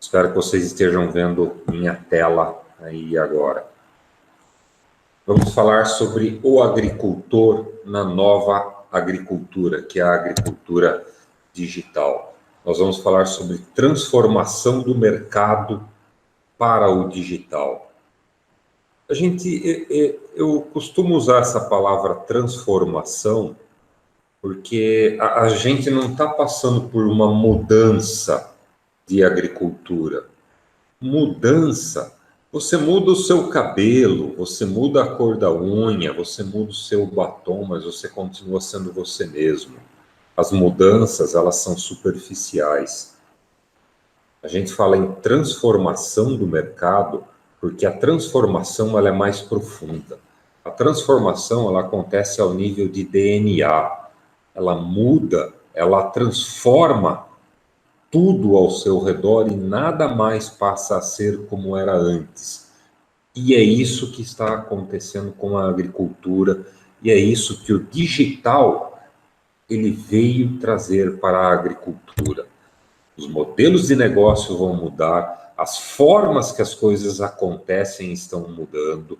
Espero que vocês estejam vendo minha tela aí agora. Vamos falar sobre o agricultor na nova agricultura, que é a agricultura digital. Nós vamos falar sobre transformação do mercado para o digital. Eu costumo usar essa palavra transformação porque a gente não está passando por uma mudança de agricultura. Mudança, você muda o seu cabelo, você muda a cor da unha, você muda o seu batom, mas você continua sendo você mesmo. As mudanças, elas são superficiais. A gente fala em transformação do mercado porque a transformação ela é mais profunda. A transformação ela acontece ao nível de DNA. Ela muda, ela transforma tudo ao seu redor e nada mais passa a ser como era antes. E é isso que está acontecendo com a agricultura, e é isso que o digital ele veio trazer para a agricultura. Os modelos de negócio vão mudar, as formas que as coisas acontecem estão mudando,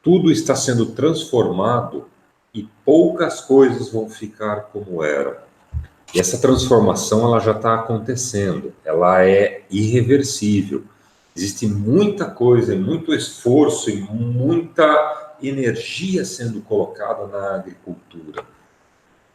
tudo está sendo transformado e poucas coisas vão ficar como eram. E essa transformação ela já está acontecendo, ela é irreversível. Existe muita coisa, muito esforço e muita energia sendo colocada na agricultura.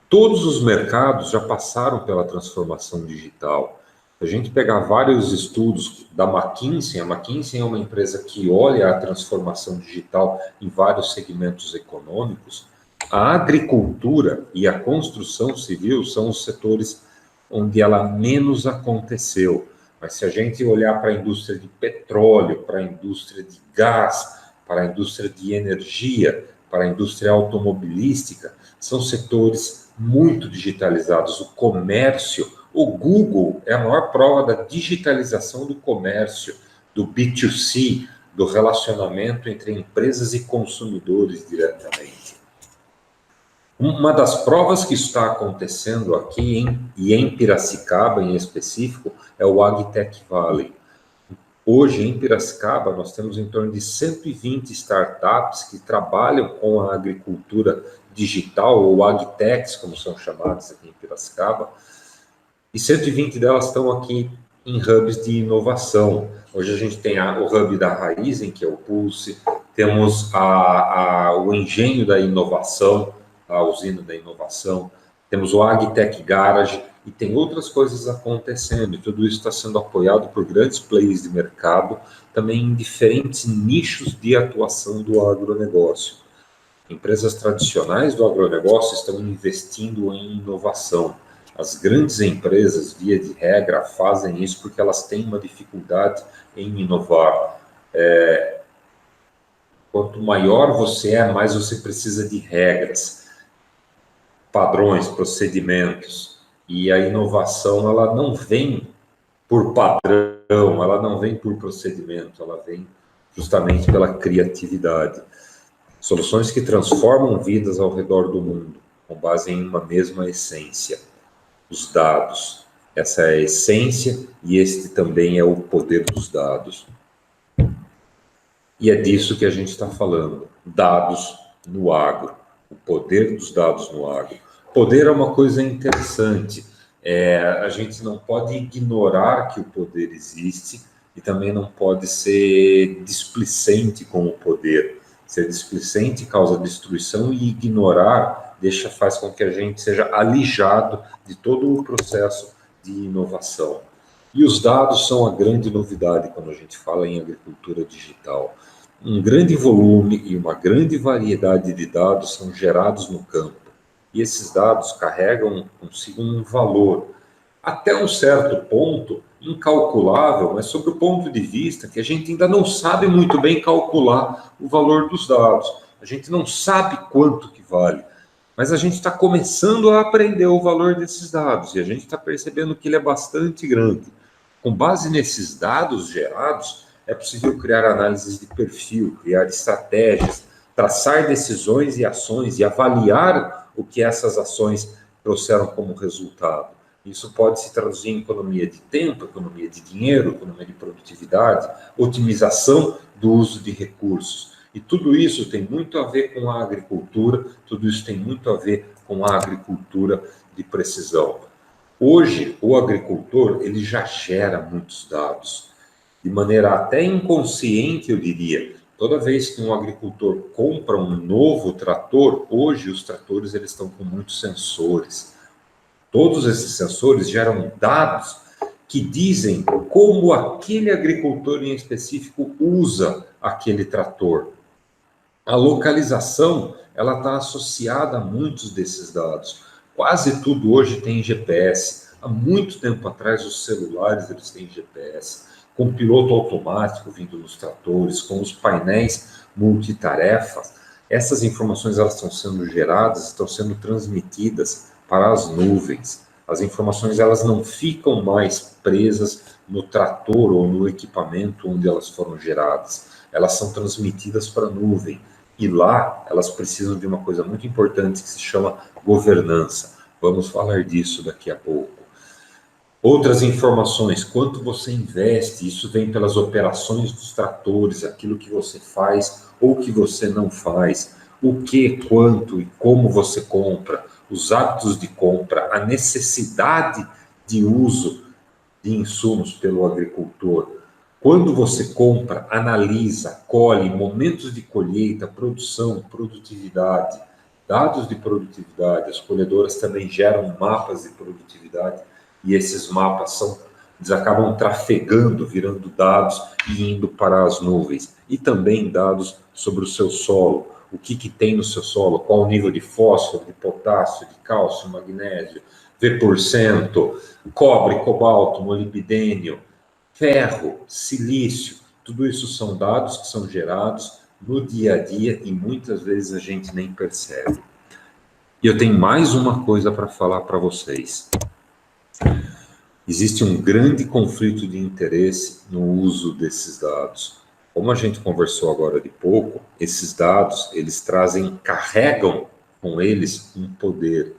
Todos os mercados já passaram pela transformação digital. Se a gente pegar vários estudos da McKinsey, a McKinsey é uma empresa que olha a transformação digital em vários segmentos econômicos. A agricultura e a construção civil são os setores onde ela menos aconteceu. Mas se a gente olhar para a indústria de petróleo, para a indústria de gás, para a indústria de energia, para a indústria automobilística, são setores muito digitalizados. O comércio, o Google é a maior prova da digitalização do comércio, do B2C, do relacionamento entre empresas e consumidores diretamente. Uma das provas que está acontecendo aqui em Piracicaba, em específico, é o AgTech Valley. Hoje, em Piracicaba, nós temos em torno de 120 startups que trabalham com a agricultura digital, ou agtechs, como são chamadas aqui em Piracicaba, e 120 delas estão aqui em hubs de inovação. Hoje a gente tem o hub da Raizen, que é o Pulse, temos o Engenho da Inovação, a usina da inovação, temos o AgTech Garage, e tem outras coisas acontecendo, e tudo isso está sendo apoiado por grandes players de mercado, também em diferentes nichos de atuação do agronegócio. Empresas tradicionais do agronegócio estão investindo em inovação. As grandes empresas, via de regra, fazem isso porque elas têm uma dificuldade em inovar. Quanto maior você é, mais você precisa de regras, padrões, procedimentos. E a inovação, ela não vem por padrão, ela não vem por procedimento, ela vem justamente pela criatividade. Soluções que transformam vidas ao redor do mundo, com base em uma mesma essência, os dados. Essa é a essência e este também é o poder dos dados. E é disso que a gente está falando, dados no agro, o poder dos dados no agro. Poder é uma coisa interessante, a gente não pode ignorar que o poder existe e também não pode ser displicente com o poder. Ser displicente causa destruição e ignorar faz com que a gente seja alijado de todo o processo de inovação. E os dados são a grande novidade quando a gente fala em agricultura digital. Um grande volume e uma grande variedade de dados são gerados no campo. E esses dados carregam consigo um valor, até um certo ponto, incalculável, mas sob o ponto de vista que a gente ainda não sabe muito bem calcular o valor dos dados. A gente não sabe quanto que vale, mas a gente está começando a aprender o valor desses dados e a gente está percebendo que ele é bastante grande. Com base nesses dados gerados, é possível criar análises de perfil, criar estratégias, traçar decisões e ações e avaliar o que essas ações trouxeram como resultado. Isso pode se traduzir em economia de tempo, economia de dinheiro, economia de produtividade, otimização do uso de recursos. E tudo isso tem muito a ver com a agricultura, tudo isso tem muito a ver com a agricultura de precisão. Hoje, o agricultor, ele já gera muitos dados, de maneira até inconsciente, eu diria. Toda vez que um agricultor compra um novo trator, hoje os tratores eles estão com muitos sensores. Todos esses sensores geram dados que dizem como aquele agricultor em específico usa aquele trator. A localização, ela está associada a muitos desses dados. Quase tudo hoje tem GPS. Há muito tempo atrás, os celulares eles têm GPS, com piloto automático vindo nos tratores, com os painéis multitarefas. Essas informações elas estão sendo geradas, estão sendo transmitidas para as nuvens. As informações elas não ficam mais presas no trator ou no equipamento onde elas foram geradas. Elas são transmitidas para a nuvem. E lá elas precisam de uma coisa muito importante que se chama governança. Vamos falar disso daqui a pouco. Outras informações, quanto você investe, isso vem pelas operações dos tratores, aquilo que você faz ou que você não faz, o que, quanto e como você compra, os hábitos de compra, a necessidade de uso de insumos pelo agricultor. Quando você compra, analisa, colhe, momentos de colheita, produção, produtividade, dados de produtividade, as colhedoras também geram mapas de produtividade, e esses mapas eles acabam trafegando, virando dados e indo para as nuvens. E também dados sobre o seu solo, o que tem no seu solo, qual o nível de fósforo, de potássio, de cálcio, magnésio, V%, cobre, cobalto, molibdênio, ferro, silício. Tudo isso são dados que são gerados no dia a dia e muitas vezes a gente nem percebe. E eu tenho mais uma coisa para falar para vocês. Existe um grande conflito de interesse no uso desses dados. Como a gente conversou agora de pouco, esses dados, eles carregam com eles um poder.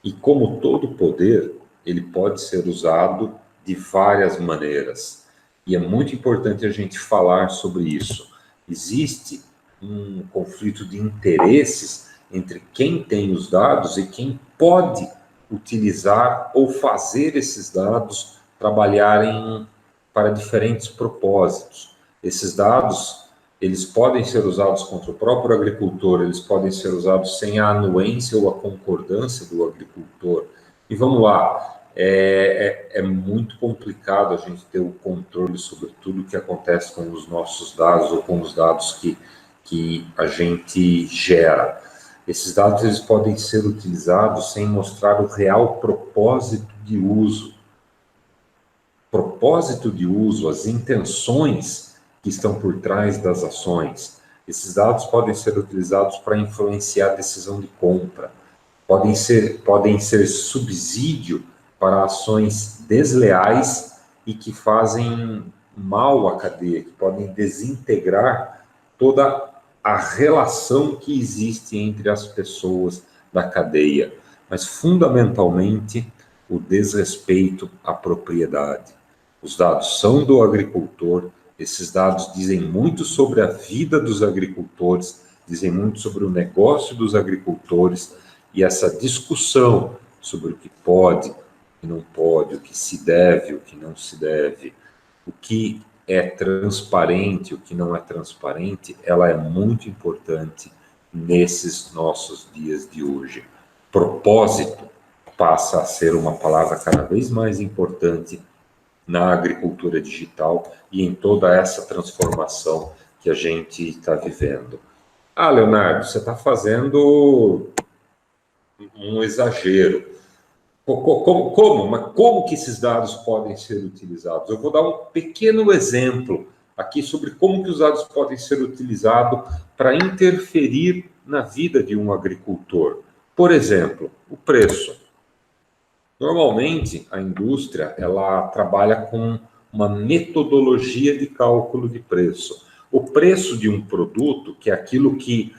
E como todo poder, ele pode ser usado de várias maneiras. E é muito importante a gente falar sobre isso. Existe um conflito de interesses entre quem tem os dados e quem pode utilizar ou fazer esses dados trabalharem para diferentes propósitos. Esses dados, eles podem ser usados contra o próprio agricultor, eles podem ser usados sem a anuência ou a concordância do agricultor. E vamos lá, é muito complicado a gente ter o controle sobre tudo que acontece com os nossos dados ou com os dados que a gente gera. Esses dados eles podem ser utilizados sem mostrar o real propósito de uso. Propósito de uso, as intenções que estão por trás das ações. Esses dados podem ser utilizados para influenciar a decisão de compra. Podem ser subsídio para ações desleais e que fazem mal à cadeia, que podem desintegrar toda a relação que existe entre as pessoas da cadeia, mas fundamentalmente o desrespeito à propriedade. Os dados são do agricultor, esses dados dizem muito sobre a vida dos agricultores, dizem muito sobre o negócio dos agricultores, e essa discussão sobre o que pode, o que não pode, o que se deve, o que não se deve, o que é transparente, o que não é transparente, ela é muito importante nesses nossos dias de hoje. Propósito passa a ser uma palavra cada vez mais importante na agricultura digital e em toda essa transformação que a gente está vivendo. Ah, Leonardo, você está fazendo um exagero. Como que esses dados podem ser utilizados? Eu vou dar um pequeno exemplo aqui sobre como que os dados podem ser utilizados para interferir na vida de um agricultor. Por exemplo, o preço. Normalmente, a indústria ela trabalha com uma metodologia de cálculo de preço. O preço de um produto, que é aquilo que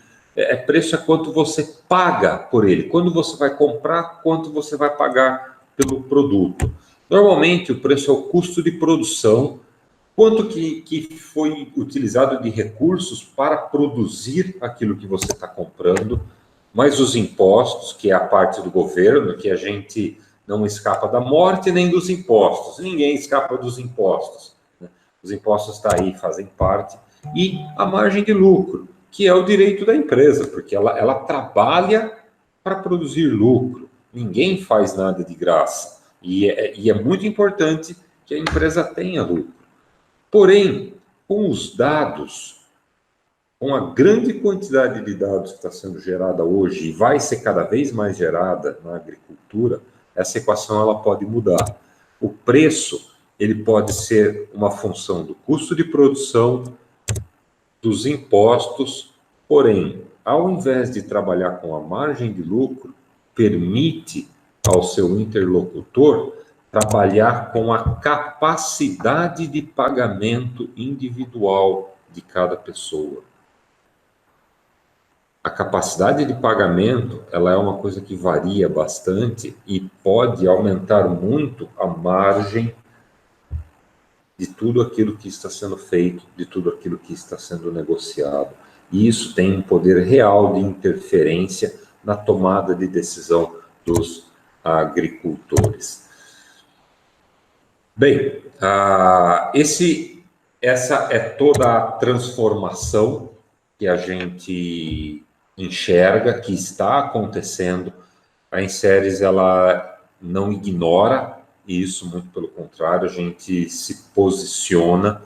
preço é quanto você paga por ele. Quando você vai comprar, quanto você vai pagar pelo produto. Normalmente, o preço é o custo de produção, quanto que foi utilizado de recursos para produzir aquilo que você está comprando, mais os impostos, que é a parte do governo, que a gente não escapa da morte nem dos impostos. Ninguém escapa dos impostos, né? Os impostos estão aí, fazem parte. E a margem de lucro, que é o direito da empresa, porque ela trabalha para produzir lucro. Ninguém faz nada de graça. E é muito importante que a empresa tenha lucro. Porém, com os dados, com a grande quantidade de dados que está sendo gerada hoje e vai ser cada vez mais gerada na agricultura, essa equação ela pode mudar. O preço ele pode ser uma função do custo de produção, dos impostos, porém, ao invés de trabalhar com a margem de lucro, permite ao seu interlocutor trabalhar com a capacidade de pagamento individual de cada pessoa. A capacidade de pagamento, ela é uma coisa que varia bastante e pode aumentar muito a margem de tudo aquilo que está sendo feito, de tudo aquilo que está sendo negociado. E isso tem um poder real de interferência na tomada de decisão dos agricultores. Bem, essa é toda a transformação que a gente enxerga, que está acontecendo. A Enseres, ela não ignora isso, muito pelo contrário, a gente se posiciona.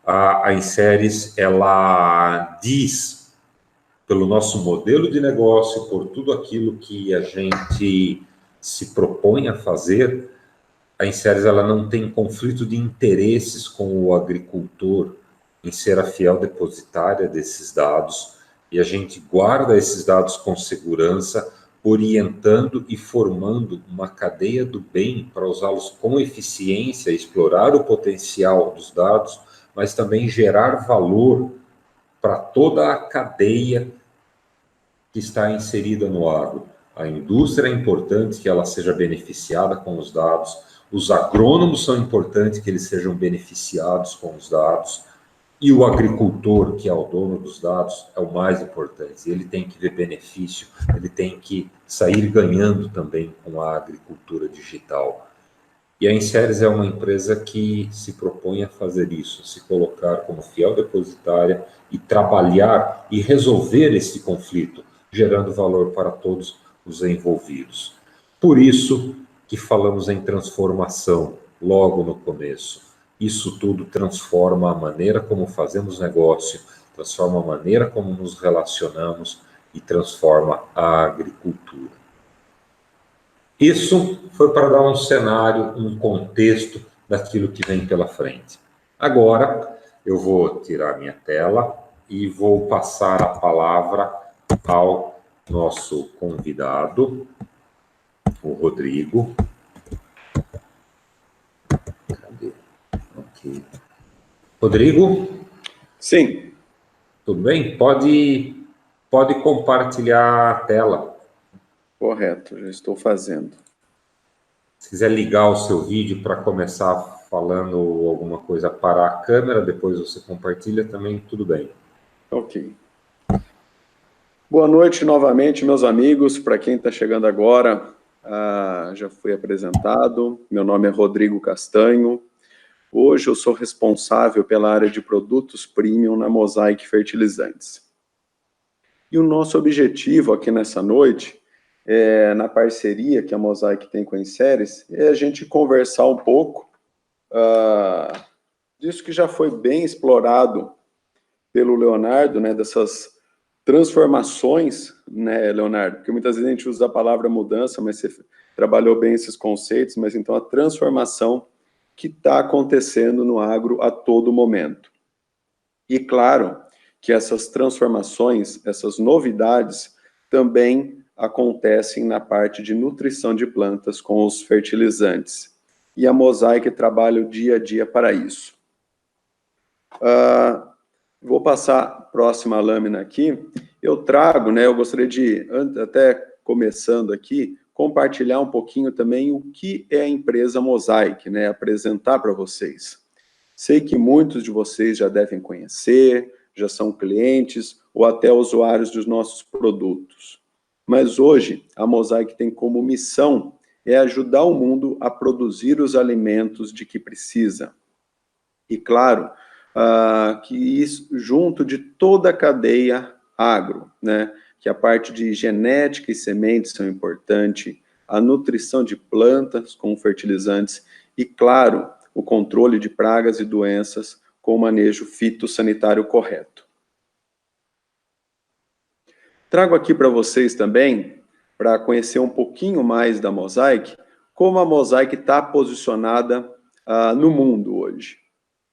A Enseres, ela diz, pelo nosso modelo de negócio, por tudo aquilo que a gente se propõe a fazer, a Enseres, ela não tem conflito de interesses com o agricultor em ser a fiel depositária desses dados, e a gente guarda esses dados com segurança, orientando e formando uma cadeia do bem para usá-los com eficiência, explorar o potencial dos dados, mas também gerar valor para toda a cadeia que está inserida no agro. A indústria é importante que ela seja beneficiada com os dados, os agrônomos são importantes que eles sejam beneficiados com os dados, e o agricultor, que é o dono dos dados, é o mais importante. Ele tem que ver benefício, ele tem que sair ganhando também com a agricultura digital. E a Enseres é uma empresa que se propõe a fazer isso, se colocar como fiel depositária e trabalhar e resolver esse conflito, gerando valor para todos os envolvidos. Por isso que falamos em transformação logo no começo. Isso tudo transforma a maneira como fazemos negócio, transforma a maneira como nos relacionamos e transforma a agricultura. Isso foi para dar um cenário, um contexto daquilo que vem pela frente. Agora, eu vou tirar minha tela e vou passar a palavra ao nosso convidado, o Rodrigo. Cadê? Ok. Rodrigo? Sim. Tudo bem? Pode compartilhar a tela. Correto, já estou fazendo. Se quiser ligar o seu vídeo para começar falando alguma coisa para a câmera, depois você compartilha também, tudo bem. Ok. Boa noite novamente, meus amigos. Para quem está chegando agora, já fui apresentado. Meu nome é Rodrigo Castanho. Hoje eu sou responsável pela área de produtos premium na Mosaic Fertilizantes. E o nosso objetivo aqui nessa noite, na parceria que a Mosaic tem com a Enseres, é a gente conversar um pouco disso que já foi bem explorado pelo Leonardo, né, dessas transformações, né, Leonardo? Porque muitas vezes a gente usa a palavra mudança, mas você trabalhou bem esses conceitos, mas então a transformação que está acontecendo no agro a todo momento. E claro que essas transformações, essas novidades, também acontecem na parte de nutrição de plantas com os fertilizantes. E a Mosaic trabalha o dia a dia para isso. Vou passar a próxima lâmina aqui. Eu trago, né, eu gostaria de, até começando aqui, compartilhar um pouquinho também o que é a empresa Mosaic, né? Apresentar para vocês. Sei que muitos de vocês já devem conhecer, já são clientes ou até usuários dos nossos produtos. Mas hoje, a Mosaic tem como missão ajudar o mundo a produzir os alimentos de que precisa. E claro, que isso junto de toda a cadeia agro, né? Que a parte de genética e sementes são importante, a nutrição de plantas com fertilizantes e, claro, o controle de pragas e doenças com o manejo fitossanitário correto. Trago aqui para vocês também, para conhecer um pouquinho mais da Mosaic, como a Mosaic está posicionada no mundo hoje.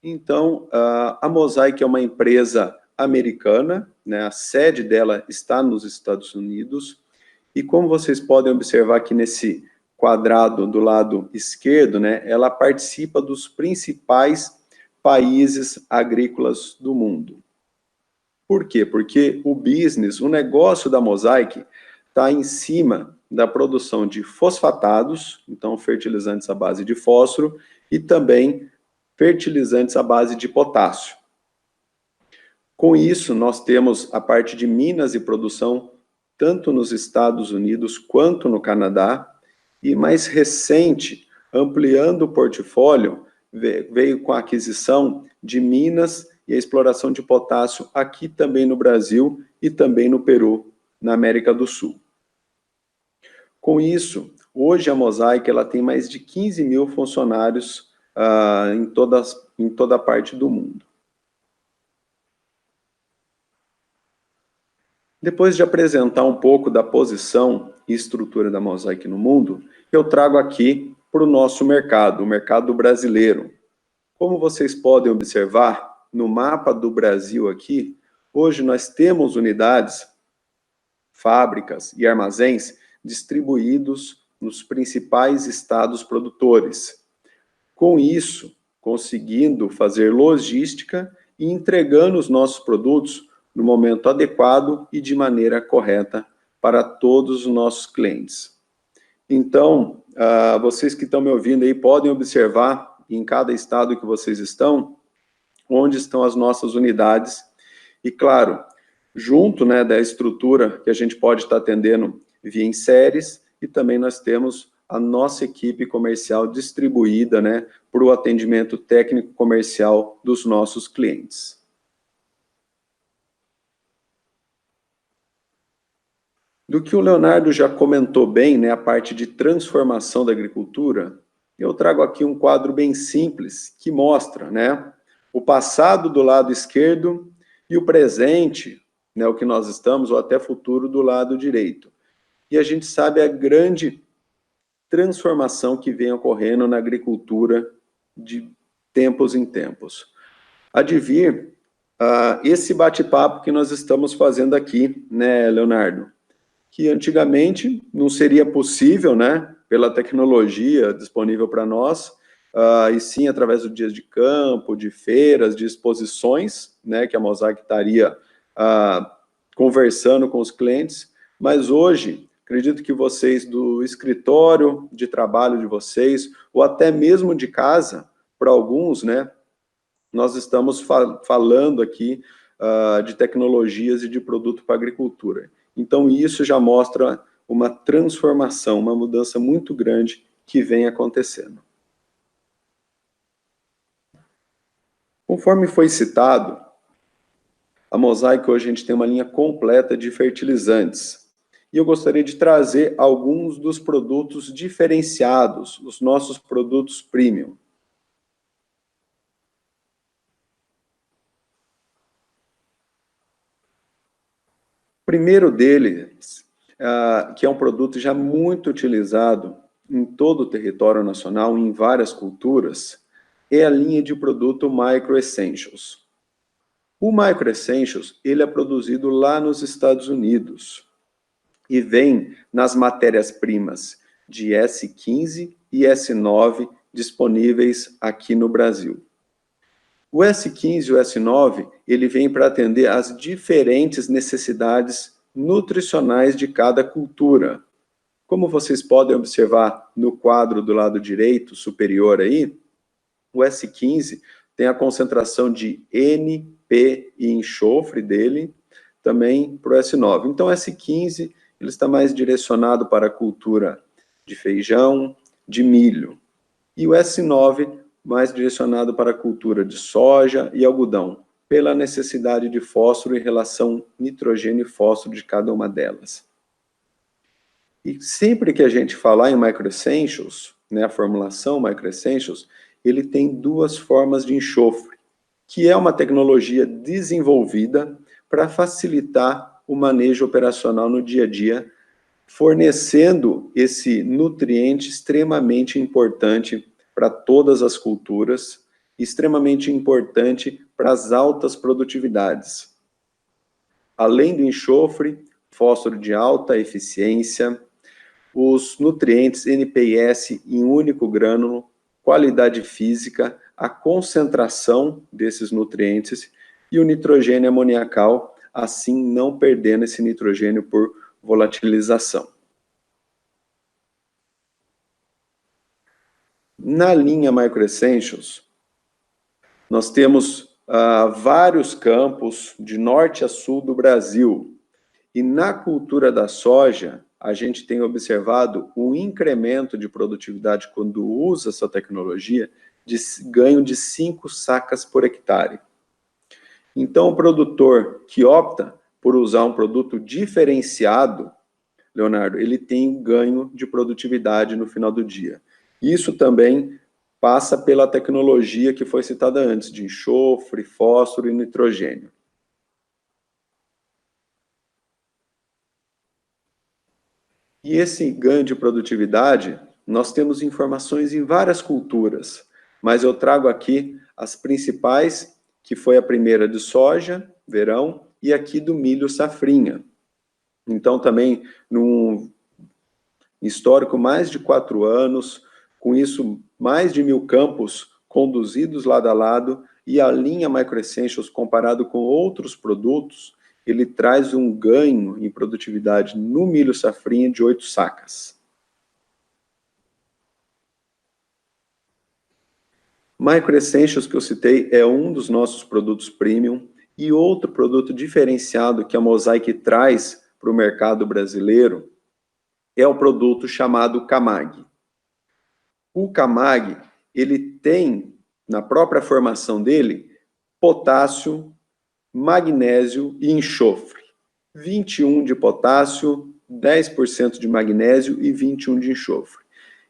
Então, a Mosaic é uma empresa americana, né? A sede dela está nos Estados Unidos, e como vocês podem observar aqui nesse quadrado do lado esquerdo, né, ela participa dos principais países agrícolas do mundo. Por quê? Porque o business, o negócio da Mosaic está em cima da produção de fosfatados, então fertilizantes à base de fósforo, e também fertilizantes à base de potássio. Com isso, nós temos a parte de minas e produção, tanto nos Estados Unidos quanto no Canadá, e mais recente, ampliando o portfólio, veio com a aquisição de minas e a exploração de potássio aqui também no Brasil e também no Peru, na América do Sul. Com isso, hoje a Mosaic ela tem mais de 15 mil funcionários em toda a parte do mundo. Depois de apresentar um pouco da posição e estrutura da Mosaic no mundo, eu trago aqui para o nosso mercado, o mercado brasileiro. Como vocês podem observar, no mapa do Brasil aqui, hoje nós temos unidades, fábricas e armazéns distribuídos nos principais estados produtores. Com isso, conseguindo fazer logística e entregando os nossos produtos no momento adequado e de maneira correta para todos os nossos clientes. Então, vocês que estão me ouvindo aí podem observar em cada estado que vocês estão, onde estão as nossas unidades. E claro, junto, né, da estrutura que a gente pode estar atendendo via em séries, e também nós temos a nossa equipe comercial distribuída, né, para o atendimento técnico comercial dos nossos clientes. Do que o Leonardo já comentou bem, né, a parte de transformação da agricultura, eu trago aqui um quadro bem simples que mostra, né, o passado do lado esquerdo e o presente, né, o que nós estamos, ou até futuro do lado direito. E a gente sabe a grande transformação que vem ocorrendo na agricultura de tempos em tempos. Há de vir esse bate-papo que nós estamos fazendo aqui, né, Leonardo? Que antigamente não seria possível, né, pela tecnologia disponível para nós, e sim através do dias de campo, de feiras, de exposições, né, que a Mosaic estaria conversando com os clientes, mas hoje, acredito que vocês do escritório de trabalho de vocês, ou até mesmo de casa, para alguns, né, nós estamos falando aqui de tecnologias e de produto para a agricultura. Então, isso já mostra uma transformação, uma mudança muito grande que vem acontecendo. Conforme foi citado, a Mosaic hoje a gente tem uma linha completa de fertilizantes. E eu gostaria de trazer alguns dos produtos diferenciados, os nossos produtos premium. O primeiro deles, que é um produto já muito utilizado em todo o território nacional, em várias culturas, é a linha de produto Micro Essentials. O Micro Essentials, ele é produzido lá nos Estados Unidos e vem nas matérias-primas de S15 e S9 disponíveis aqui no Brasil. O S15 e o S9, ele vem para atender às diferentes necessidades nutricionais de cada cultura. Como vocês podem observar no quadro do lado direito superior aí, o S15 tem a concentração de N, P e enxofre dele, também para o S9. Então, o S15 ele está mais direcionado para a cultura de feijão, de milho. E o S9 mais direcionado para a cultura de soja e algodão, pela necessidade de fósforo em relação nitrogênio e fósforo de cada uma delas. E sempre que a gente falar em microessentials, né, a formulação microessentials, ele tem duas formas de enxofre, que é uma tecnologia desenvolvida para facilitar o manejo operacional no dia a dia, fornecendo esse nutriente extremamente importante para todas as culturas, extremamente importante para as altas produtividades. Além do enxofre, fósforo de alta eficiência, os nutrientes NPS em único grânulo, qualidade física, a concentração desses nutrientes e o nitrogênio amoniacal, assim não perdendo esse nitrogênio por volatilização. Na linha Microessentials, nós temos vários campos de norte a sul do Brasil. E na cultura da soja, a gente tem observado um incremento de produtividade quando usa essa tecnologia, de ganho de 5 sacas por hectare. Então, o produtor que opta por usar um produto diferenciado, Leonardo, ele tem ganho de produtividade no final do dia. Isso também passa pela tecnologia que foi citada antes, de enxofre, fósforo e nitrogênio. E esse ganho de produtividade, nós temos informações em várias culturas, mas eu trago aqui as principais, que foi a primeira de soja, verão, e aqui do milho safrinha. Então, também, num histórico mais de 4 anos, com isso, mais de 1.000 campos conduzidos lado a lado, e a linha Microessentials, comparado com outros produtos, ele traz um ganho em produtividade no milho safrinha de 8 sacas. Microessentials que eu citei é um dos nossos produtos premium, e outro produto diferenciado que a Mosaic traz para o mercado brasileiro é o produto chamado Camag. O Camag, ele tem, na própria formação dele, potássio, magnésio e enxofre. 21 de potássio, 10% de magnésio e 21 de enxofre.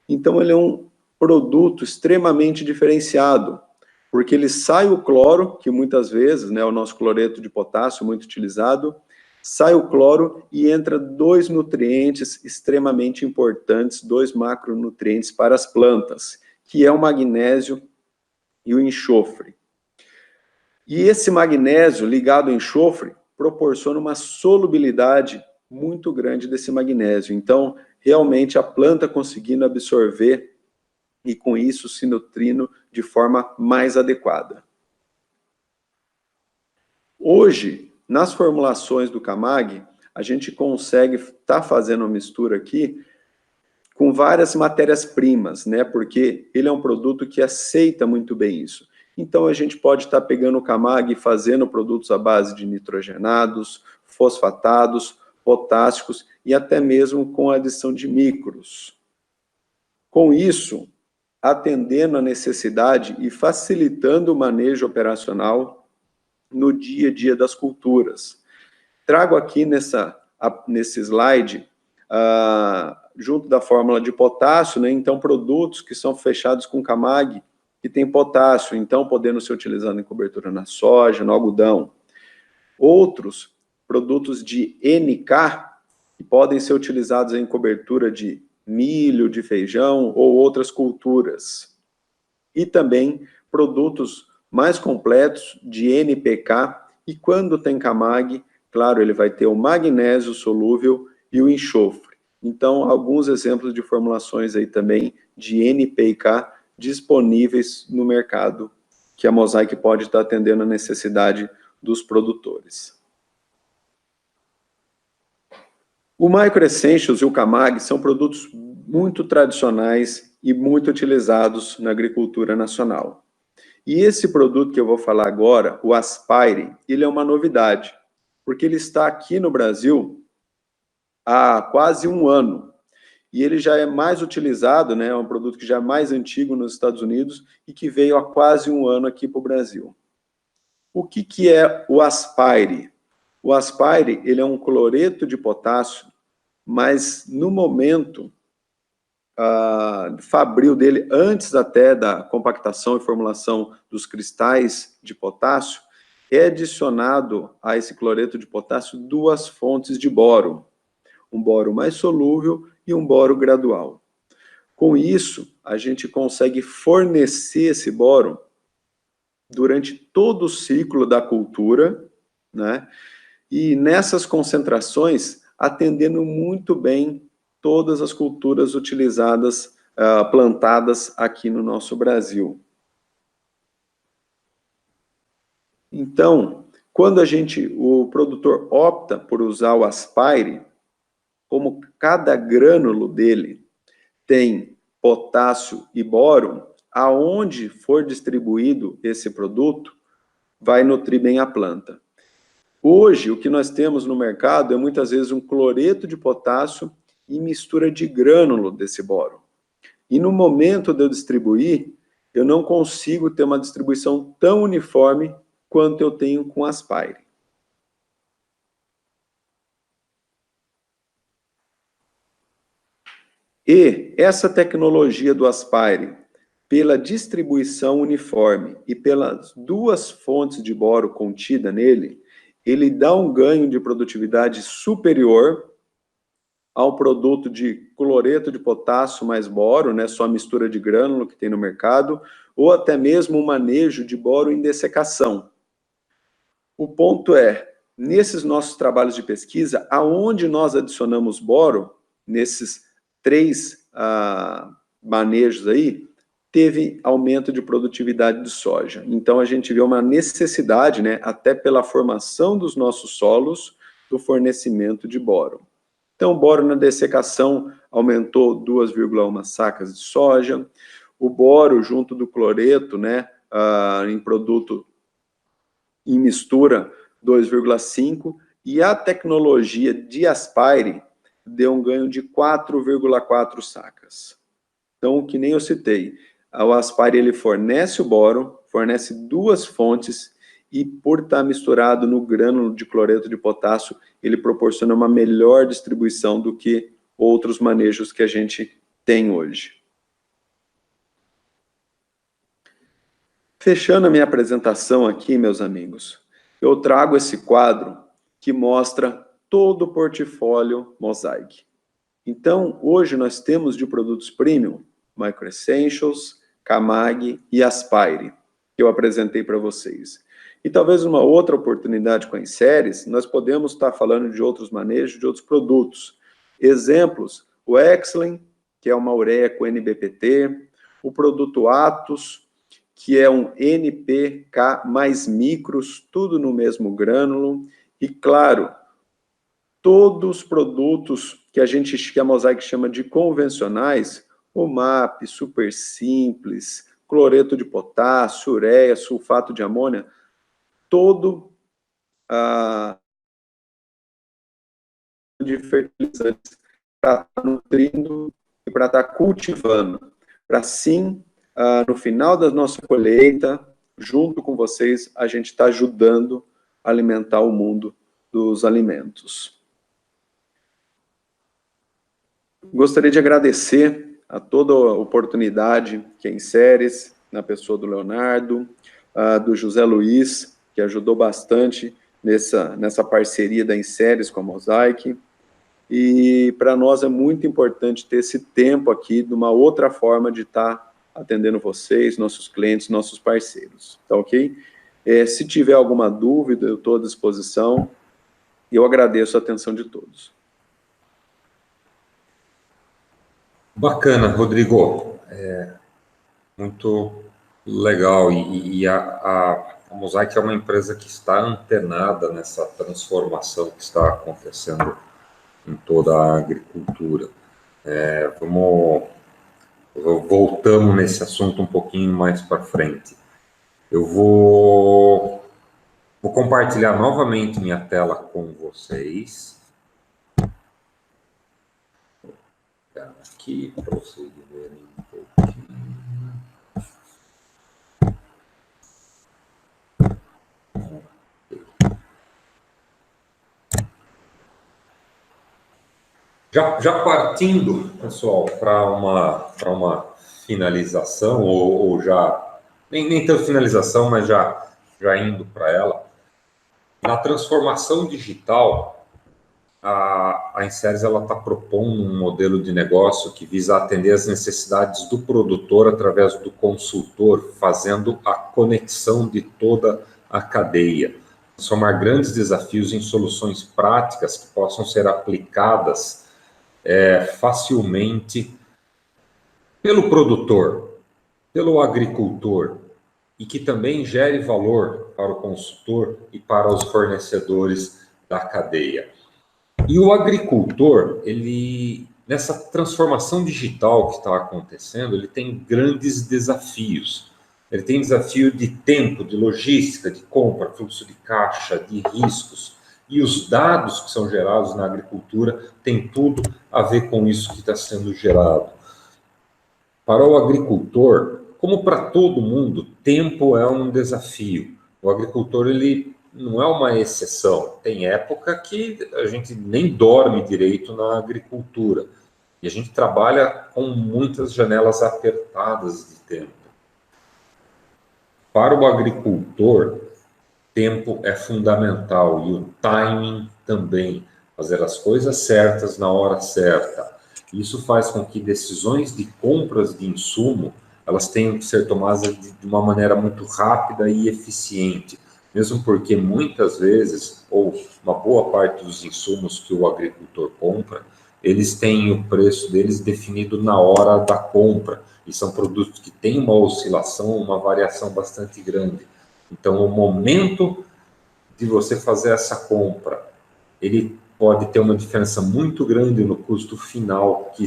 Então, ele é um produto extremamente diferenciado, porque ele sai o cloro, que muitas vezes, né, o nosso cloreto de potássio muito utilizado, sai o cloro e entra 2 nutrientes extremamente importantes, 2 macronutrientes para as plantas, que é o magnésio e o enxofre. E esse magnésio ligado ao enxofre proporciona uma solubilidade muito grande desse magnésio. Então, realmente, a planta conseguindo absorver e, com isso, se nutrindo de forma mais adequada. Hoje, nas formulações do Camag, a gente consegue estar fazendo uma mistura aqui com várias matérias-primas, né? Porque ele é um produto que aceita muito bem isso. Então, a gente pode estar pegando o Camag e fazendo produtos à base de nitrogenados, fosfatados, potássicos e até mesmo com adição de micros. Com isso, atendendo a necessidade e facilitando o manejo operacional no dia a dia das culturas. Trago aqui nesse slide, junto da fórmula de potássio, né, então produtos que são fechados com Camag, que tem potássio, então podendo ser utilizado em cobertura na soja, no algodão. Outros produtos de NK, que podem ser utilizados em cobertura de milho, de feijão ou outras culturas. E também produtos mais completos de NPK, e quando tem Camag, claro, ele vai ter o magnésio solúvel e o enxofre. Então, alguns exemplos de formulações aí também de NPK disponíveis no mercado, que a Mosaic pode estar atendendo a necessidade dos produtores. O Micro Essentials e o Camag são produtos muito tradicionais e muito utilizados na agricultura nacional. E esse produto que eu vou falar agora, o Aspire, ele é uma novidade, porque ele está aqui no Brasil há quase um ano. E ele já é mais utilizado, né? É um produto que já é mais antigo nos Estados Unidos e que veio há quase um ano aqui para o Brasil. O que é o Aspire? O Aspire, ele é um cloreto de potássio, mas no momento fabril dele, antes até da compactação e formulação dos cristais de potássio, é adicionado a esse cloreto de potássio 2 fontes de boro, um boro mais solúvel e um boro gradual. Com isso, a gente consegue fornecer esse boro durante todo o ciclo da cultura, né? E nessas concentrações, atendendo muito bem todas as culturas utilizadas, plantadas aqui no nosso Brasil. Então, quando o produtor opta por usar o Aspire, como cada grânulo dele tem potássio e boro, aonde for distribuído esse produto, vai nutrir bem a planta. Hoje, o que nós temos no mercado é muitas vezes um cloreto de potássio e mistura de grânulo desse boro. E no momento de eu distribuir, eu não consigo ter uma distribuição tão uniforme quanto eu tenho com Aspire. E essa tecnologia do Aspire, pela distribuição uniforme e pelas 2 fontes de boro contida nele, ele dá um ganho de produtividade superior ao produto de cloreto de potássio mais boro, né, só a mistura de grânulo que tem no mercado, ou até mesmo o manejo de boro em dessecação. O ponto é, nesses nossos trabalhos de pesquisa, aonde nós adicionamos boro, nesses 3 manejos aí, teve aumento de produtividade de soja. Então, a gente vê uma necessidade, né, até pela formação dos nossos solos, do fornecimento de boro. Então, o boro na dessecação aumentou 2,1 sacas de soja. O boro junto do cloreto, né, em produto em mistura, 2,5. E a tecnologia de Aspire deu um ganho de 4,4 sacas. Então, que nem eu citei, o Aspire ele fornece o boro, fornece 2 fontes e por estar misturado no grânulo de cloreto de potássio, ele proporciona uma melhor distribuição do que outros manejos que a gente tem hoje. Fechando a minha apresentação aqui, meus amigos, eu trago esse quadro que mostra todo o portfólio Mosaic. Então, hoje nós temos de produtos premium, Micro Essentials, Camag e Aspire, que eu apresentei para vocês. E talvez uma outra oportunidade com as séries, nós podemos estar falando de outros manejos, de outros produtos. Exemplos, o Excellent, que é uma ureia com NBPT, o produto Atos, que é um NPK mais micros, tudo no mesmo grânulo, e claro, todos os produtos que a Mosaic chama de convencionais, o MAP, Super Simples, cloreto de potássio, ureia, sulfato de amônia, todo de fertilizantes para estar nutrindo e para estar cultivando, para sim, no final da nossa colheita, junto com vocês, a gente está ajudando a alimentar o mundo dos alimentos. Gostaria de agradecer a toda a oportunidade que é em séries, na pessoa do Leonardo, do José Luiz, que ajudou bastante nessa parceria da Inséries com a Mosaic. E para nós é muito importante ter esse tempo aqui de uma outra forma de estar atendendo vocês, nossos clientes, nossos parceiros. Tá ok? Se tiver alguma dúvida, eu estou à disposição. E eu agradeço a atenção de todos. Bacana, Rodrigo. Muito legal. E a Mosaic é uma empresa que está antenada nessa transformação que está acontecendo em todo da agricultura. Voltamos nesse assunto um pouquinho mais para frente. Eu vou compartilhar novamente minha tela com vocês. Vou pegar aqui para vocês verem um pouquinho. Já partindo, pessoal, para uma finalização, ou já, nem tanto finalização, mas já indo para ela, na transformação digital, a Inseres está propondo um modelo de negócio que visa atender as necessidades do produtor através do consultor, fazendo a conexão de toda a cadeia. Transformar grandes desafios em soluções práticas que possam ser aplicadas facilmente pelo produtor, pelo agricultor, e que também gere valor para o consultor e para os fornecedores da cadeia. E o agricultor, nessa transformação digital que está acontecendo, ele tem grandes desafios. Ele tem desafio de tempo, de logística, de compra, fluxo de caixa, de riscos. E os dados que são gerados na agricultura têm tudo a ver com isso que está sendo gerado. Para o agricultor, como para todo mundo, tempo é um desafio. O agricultor, ele não é uma exceção. Tem época que a gente nem dorme direito na agricultura. E a gente trabalha com muitas janelas apertadas de tempo. Para o agricultor, tempo é fundamental e o timing também. Fazer as coisas certas na hora certa. Isso faz com que decisões de compras de insumo elas tenham que ser tomadas de uma maneira muito rápida e eficiente, mesmo porque muitas vezes, ou uma boa parte dos insumos que o agricultor compra, eles têm o preço deles definido na hora da compra, e são produtos que têm uma oscilação, uma variação bastante grande. Então, o momento de você fazer essa compra, ele pode ter uma diferença muito grande no custo final que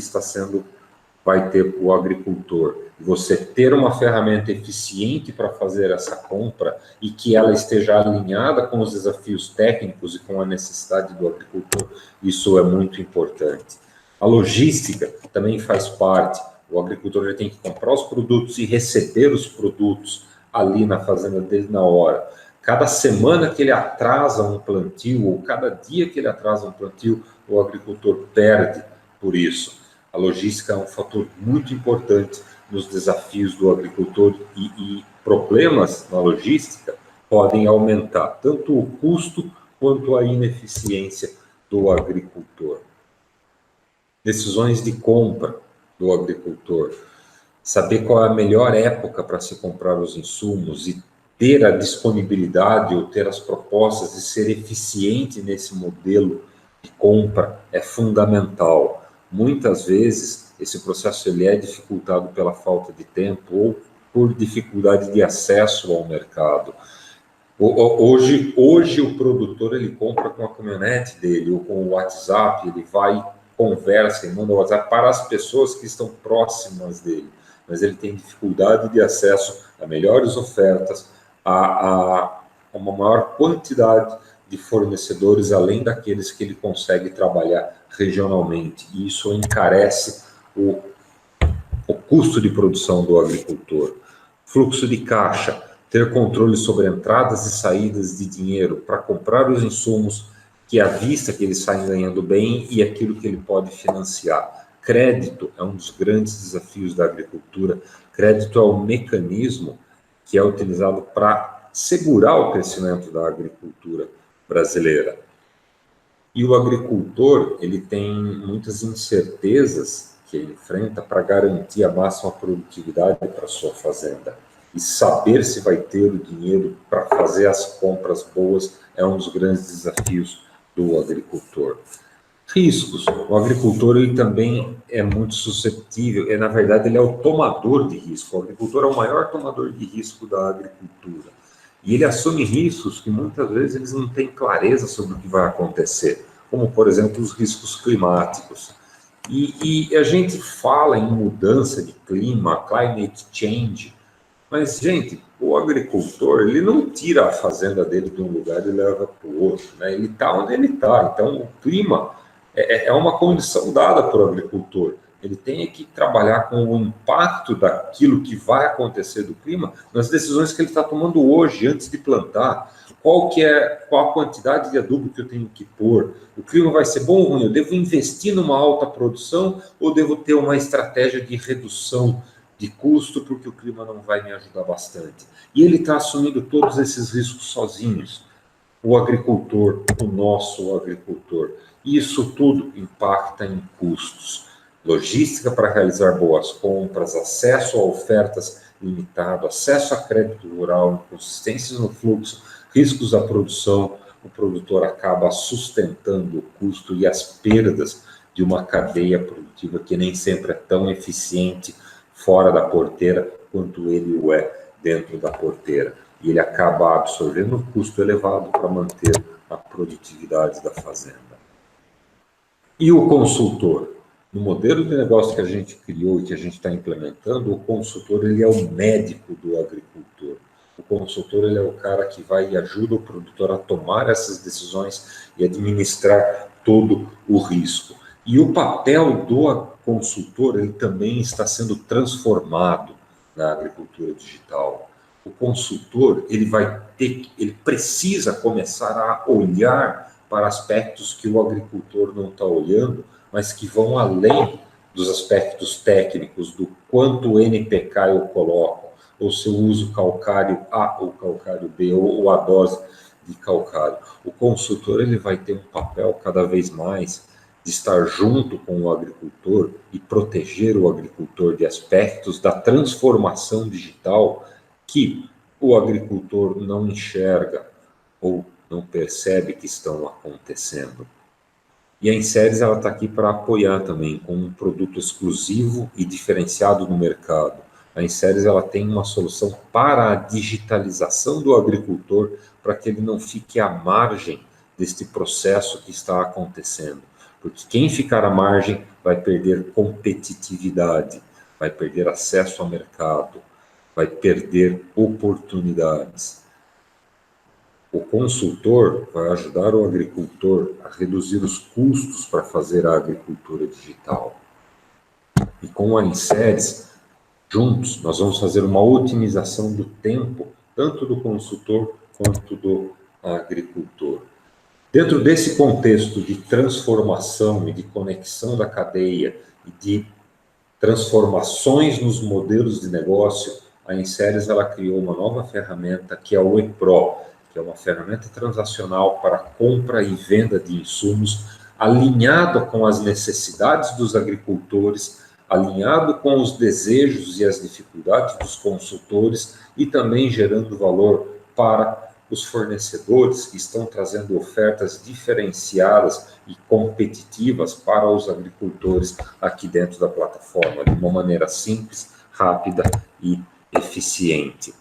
vai ter para o agricultor. Você ter uma ferramenta eficiente para fazer essa compra e que ela esteja alinhada com os desafios técnicos e com a necessidade do agricultor, isso é muito importante. A logística também faz parte. O agricultor ele tem que comprar os produtos e receber os produtos ali na fazenda dele na hora. Cada semana que ele atrasa um plantio, ou cada dia que ele atrasa um plantio, o agricultor perde por isso. A logística é um fator muito importante nos desafios do agricultor e problemas na logística podem aumentar tanto o custo quanto a ineficiência do agricultor. Decisões de compra do agricultor. Saber qual é a melhor época para se comprar os insumos e ter a disponibilidade ou ter as propostas de ser eficiente nesse modelo de compra é fundamental. Muitas vezes, esse processo ele é dificultado pela falta de tempo ou por dificuldade de acesso ao mercado. Hoje o produtor ele compra com a caminhonete dele ou com o WhatsApp, ele vai, conversa e manda o WhatsApp para as pessoas que estão próximas dele, mas ele tem dificuldade de acesso a melhores ofertas, a uma maior quantidade de fornecedores, além daqueles que ele consegue trabalhar regionalmente. E isso encarece o custo de produção do agricultor. Fluxo de caixa, ter controle sobre entradas e saídas de dinheiro para comprar os insumos que à vista que ele sai ganhando bem e aquilo que ele pode financiar. Crédito é um dos grandes desafios da agricultura. Crédito é o mecanismo que é utilizado para segurar o crescimento da agricultura brasileira. E o agricultor, ele tem muitas incertezas que ele enfrenta para garantir a máxima produtividade para a sua fazenda. E saber se vai ter o dinheiro para fazer as compras boas é um dos grandes desafios do agricultor. Riscos. O agricultor ele também é muito suscetível, na verdade ele é o tomador de risco. O agricultor é o maior tomador de risco da agricultura. E ele assume riscos que muitas vezes eles não têm clareza sobre o que vai acontecer. como, por exemplo, os riscos climáticos. E a gente fala em mudança de clima, climate change, mas, gente, o agricultor, ele não tira a fazenda dele de um lugar e leva para o outro, né? Ele está onde ele está. Então, o clima é uma condição dada para o agricultor. Ele tem que trabalhar com o impacto daquilo que vai acontecer do clima nas decisões que ele está tomando hoje, antes de plantar. Qual a quantidade de adubo que eu tenho que pôr? O clima vai ser bom ou ruim? Eu devo investir numa alta produção ou devo ter uma estratégia de redução de custo porque o clima não vai me ajudar bastante? E ele está assumindo todos esses riscos sozinhos. O agricultor, o nosso agricultor. Isso tudo impacta em custos. Logística para realizar boas compras, acesso a ofertas limitado, acesso a crédito rural, inconsistências no fluxo, riscos da produção. O produtor acaba sustentando o custo e as perdas de uma cadeia produtiva que nem sempre é tão eficiente fora da porteira quanto ele o é dentro da porteira. E ele acaba absorvendo um custo elevado para manter a produtividade da fazenda. E o consultor? No modelo de negócio que a gente criou e que a gente está implementando, o consultor ele é o médico do agricultor. O consultor ele é o cara que vai e ajuda o produtor a tomar essas decisões e administrar todo o risco. E o papel do consultor ele também está sendo transformado na agricultura digital. O consultor ele precisa começar a olhar para aspectos que o agricultor não está olhando, mas que vão além dos aspectos técnicos, do quanto NPK eu coloco, ou se eu uso calcário A ou calcário B, ou a dose de calcário. O consultor ele vai ter um papel cada vez mais de estar junto com o agricultor e proteger o agricultor de aspectos da transformação digital que o agricultor não enxerga ou não percebe que estão acontecendo. E a Inseres ela está aqui para apoiar também com um produto exclusivo e diferenciado no mercado. A Inseres ela tem uma solução para a digitalização do agricultor, para que ele não fique à margem deste processo que está acontecendo. Porque quem ficar à margem vai perder competitividade, vai perder acesso ao mercado, vai perder oportunidades. O consultor vai ajudar o agricultor a reduzir os custos para fazer a agricultura digital. E com a Inseres, juntos, nós vamos fazer uma otimização do tempo, tanto do consultor quanto do agricultor. Dentro desse contexto de transformação e de conexão da cadeia e de transformações nos modelos de negócio, a Inseres ela criou uma nova ferramenta que é o ePro, que é uma ferramenta transacional para compra e venda de insumos, alinhado com as necessidades dos agricultores, alinhado com os desejos e as dificuldades dos consultores e também gerando valor para os fornecedores que estão trazendo ofertas diferenciadas e competitivas para os agricultores aqui dentro da plataforma, de uma maneira simples, rápida e eficiente.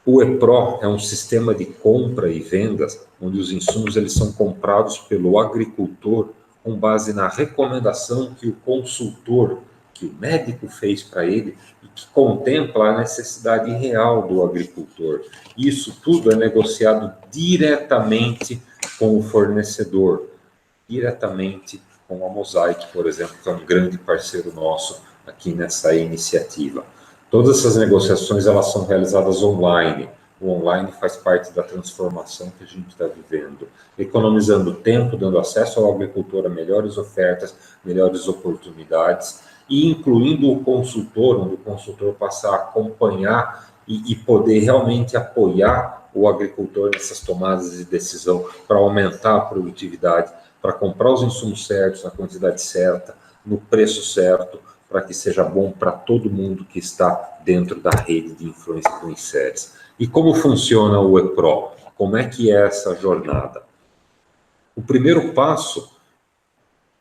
O ePro é um sistema de compra e vendas, onde os insumos eles são comprados pelo agricultor com base na recomendação que o consultor, que o médico fez para ele e que contempla a necessidade real do agricultor. Isso tudo é negociado diretamente com o fornecedor, diretamente com a Mosaic, por exemplo, que é um grande parceiro nosso aqui nessa iniciativa. Todas essas negociações elas são realizadas online. O online faz parte da transformação que a gente está vivendo, economizando tempo, dando acesso ao agricultor a melhores ofertas, melhores oportunidades, e incluindo o consultor, onde o consultor passa a acompanhar e poder realmente apoiar o agricultor nessas tomadas de decisão para aumentar a produtividade, para comprar os insumos certos, na quantidade certa, no preço certo, para que seja bom para todo mundo que está dentro da rede de influência do Inseres. E como funciona o ePro? Como é que é essa jornada? O primeiro passo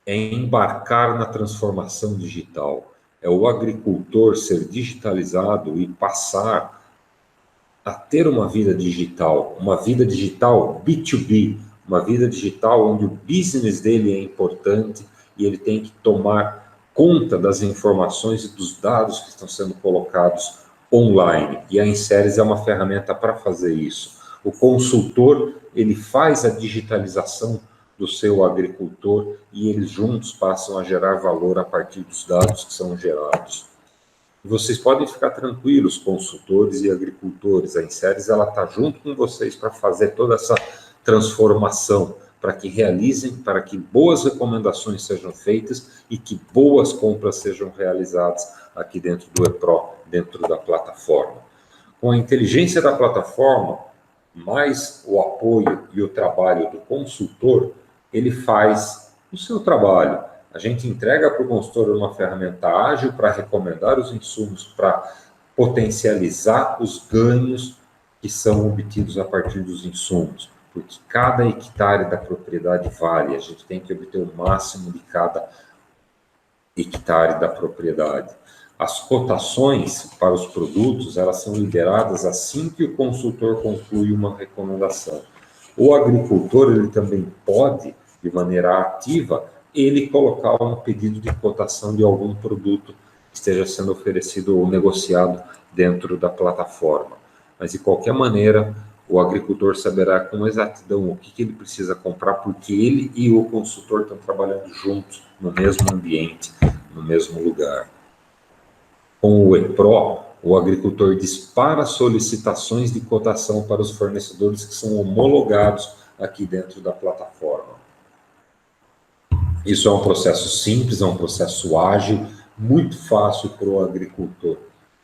é embarcar na transformação digital. É o agricultor ser digitalizado e passar a ter uma vida digital B2B, uma vida digital onde o business dele é importante e ele tem que tomar conta das informações e dos dados que estão sendo colocados online. E a Inseres é uma ferramenta para fazer isso. O consultor, ele faz a digitalização do seu agricultor e eles juntos passam a gerar valor a partir dos dados que são gerados. Vocês podem ficar tranquilos, consultores e agricultores. A Inseres está junto com vocês para fazer toda essa transformação, para que realizem, para que boas recomendações sejam feitas e que boas compras sejam realizadas aqui dentro do ePro, dentro da plataforma. Com a inteligência da plataforma, mais o apoio e o trabalho do consultor, ele faz o seu trabalho. A gente entrega para o consultor uma ferramenta ágil para recomendar os insumos, para potencializar os ganhos que são obtidos a partir dos insumos, porque cada hectare da propriedade vale, a gente tem que obter o máximo de cada hectare da propriedade. As cotações para os produtos, elas são liberadas assim que o consultor conclui uma recomendação. O agricultor, ele também pode, de maneira ativa, ele colocar um pedido de cotação de algum produto que esteja sendo oferecido ou negociado dentro da plataforma. Mas, de qualquer maneira, o agricultor saberá com exatidão o que ele precisa comprar, porque ele e o consultor estão trabalhando juntos, no mesmo ambiente, no mesmo lugar. Com o ePro, o agricultor dispara solicitações de cotação para os fornecedores que são homologados aqui dentro da plataforma. Isso é um processo simples, é um processo ágil, muito fácil para o agricultor.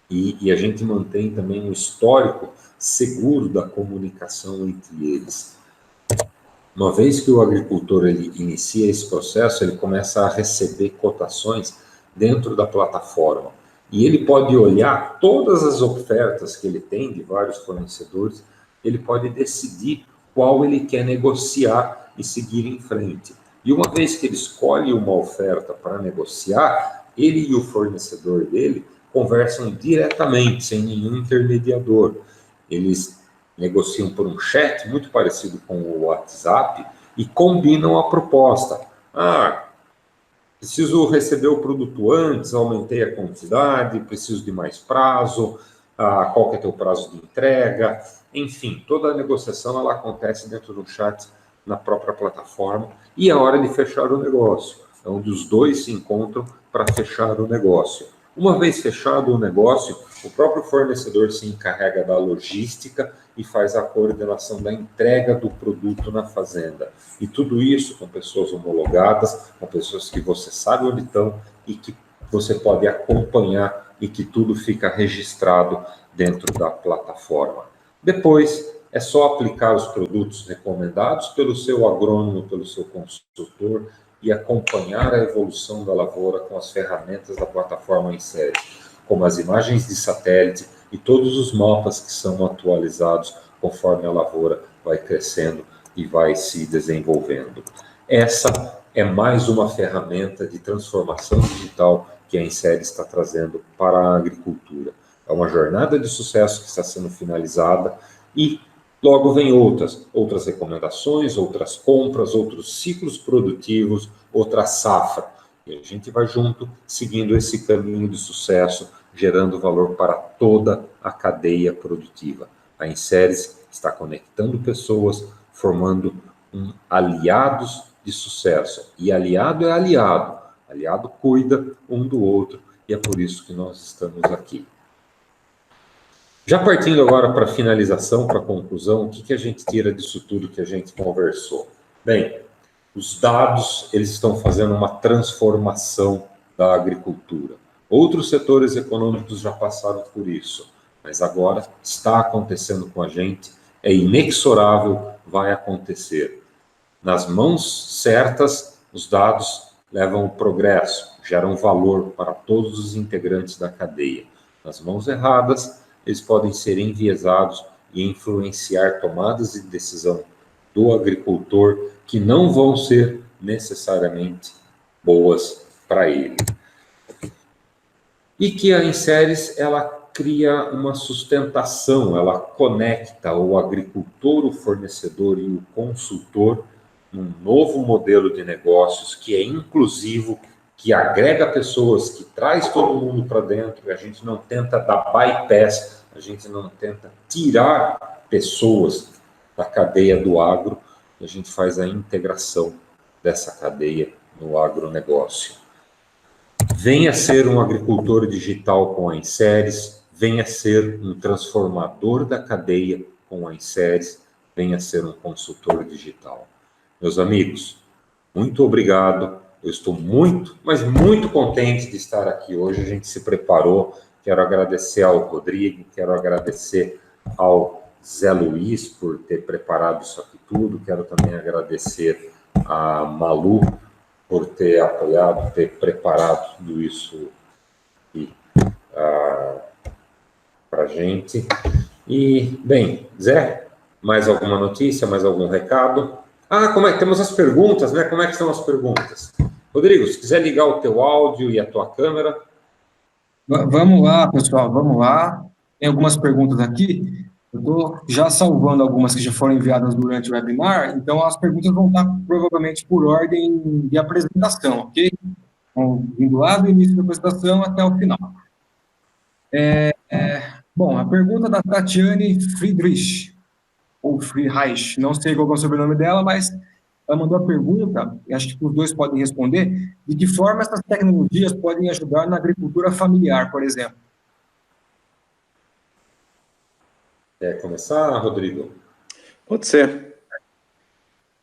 E a gente mantém também um histórico seguro da comunicação entre eles. Uma vez que o agricultor ele inicia esse processo, ele começa a receber cotações dentro da plataforma. E ele pode olhar todas as ofertas que ele tem de vários fornecedores, ele pode decidir qual ele quer negociar e seguir em frente. E uma vez que ele escolhe uma oferta para negociar, ele e o fornecedor dele conversam diretamente, sem nenhum intermediador. Eles negociam por um chat, muito parecido com o WhatsApp, e combinam a proposta. Preciso receber o produto antes, aumentei a quantidade, preciso de mais prazo, qual que é teu prazo de entrega, enfim, toda a negociação ela acontece dentro do chat na própria plataforma e é hora de fechar o negócio, é onde os dois se encontram para fechar o negócio. Uma vez fechado o negócio, o próprio fornecedor se encarrega da logística e faz a coordenação da entrega do produto na fazenda. E tudo isso com pessoas homologadas, com pessoas que você sabe onde estão e que você pode acompanhar e que tudo fica registrado dentro da plataforma. Depois, é só aplicar os produtos recomendados pelo seu agrônomo, pelo seu consultor e acompanhar a evolução da lavoura com as ferramentas da plataforma Inseres, como as imagens de satélite e todos os mapas que são atualizados conforme a lavoura vai crescendo e vai se desenvolvendo. Essa é mais uma ferramenta de transformação digital que a Inseres está trazendo para a agricultura. É uma jornada de sucesso que está sendo finalizada e logo vem outras recomendações, outras compras, outros ciclos produtivos, outra safra. E a gente vai junto, seguindo esse caminho de sucesso, gerando valor para toda a cadeia produtiva. A Inseres está conectando pessoas, formando aliados de sucesso. E aliado é aliado. Aliado cuida um do outro e é por isso que nós estamos aqui. Já partindo agora para a finalização, para a conclusão, o que a gente tira disso tudo que a gente conversou? Bem, os dados eles estão fazendo uma transformação da agricultura. Outros setores econômicos já passaram por isso, mas agora está acontecendo com a gente, é inexorável, vai acontecer. Nas mãos certas, os dados levam o progresso, geram valor para todos os integrantes da cadeia. Nas mãos erradas, eles podem ser enviesados e influenciar tomadas de decisão do agricultor que não vão ser necessariamente boas para ele. E que a Inseres, ela cria uma sustentação, ela conecta o agricultor, o fornecedor e o consultor num novo modelo de negócios que é inclusivo, que agrega pessoas, que traz todo mundo para dentro, a gente não tenta dar bypass, a gente não tenta tirar pessoas da cadeia do agro, a gente faz a integração dessa cadeia no agronegócio. Venha ser um agricultor digital com a Inseres, venha ser um transformador da cadeia com a Inseres, venha ser um consultor digital. Meus amigos, muito obrigado. Eu estou muito, mas muito contente de estar aqui hoje. A gente se preparou. Quero agradecer ao Rodrigo, quero agradecer ao Zé Luiz por ter preparado isso aqui tudo. Quero também agradecer a Malu por ter apoiado, ter preparado tudo isso para a gente. E, bem, Zé, mais alguma notícia, mais algum recado? Como é que temos as perguntas, né? Como é que estão as perguntas? Rodrigo, se quiser ligar o teu áudio e a tua câmera. Vamos lá, pessoal, vamos lá. Tem algumas perguntas aqui. Eu estou já salvando algumas que já foram enviadas durante o webinar, então as perguntas vão estar provavelmente por ordem de apresentação, ok? Então, vindo lá do início da apresentação até o final. Bom, a pergunta da Tatiane Friedrich, ou Friedrich, não sei qual é o sobrenome dela, mas ela mandou a pergunta, e acho que os dois podem responder, de que forma essas tecnologias podem ajudar na agricultura familiar, por exemplo. Quer começar, Rodrigo? Pode ser.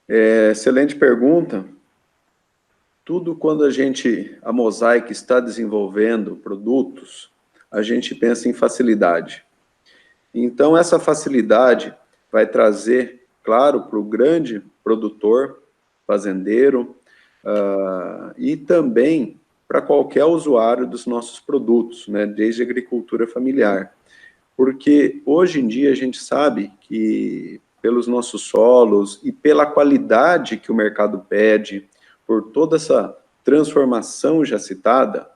Excelente pergunta. Tudo quando a Mosaic está desenvolvendo produtos, a gente pensa em facilidade. Então, essa facilidade vai trazer, claro, para o grande produtor, fazendeiro, e também para qualquer usuário dos nossos produtos, né, desde agricultura familiar. Porque hoje em dia a gente sabe que pelos nossos solos e pela qualidade que o mercado pede, por toda essa transformação já citada,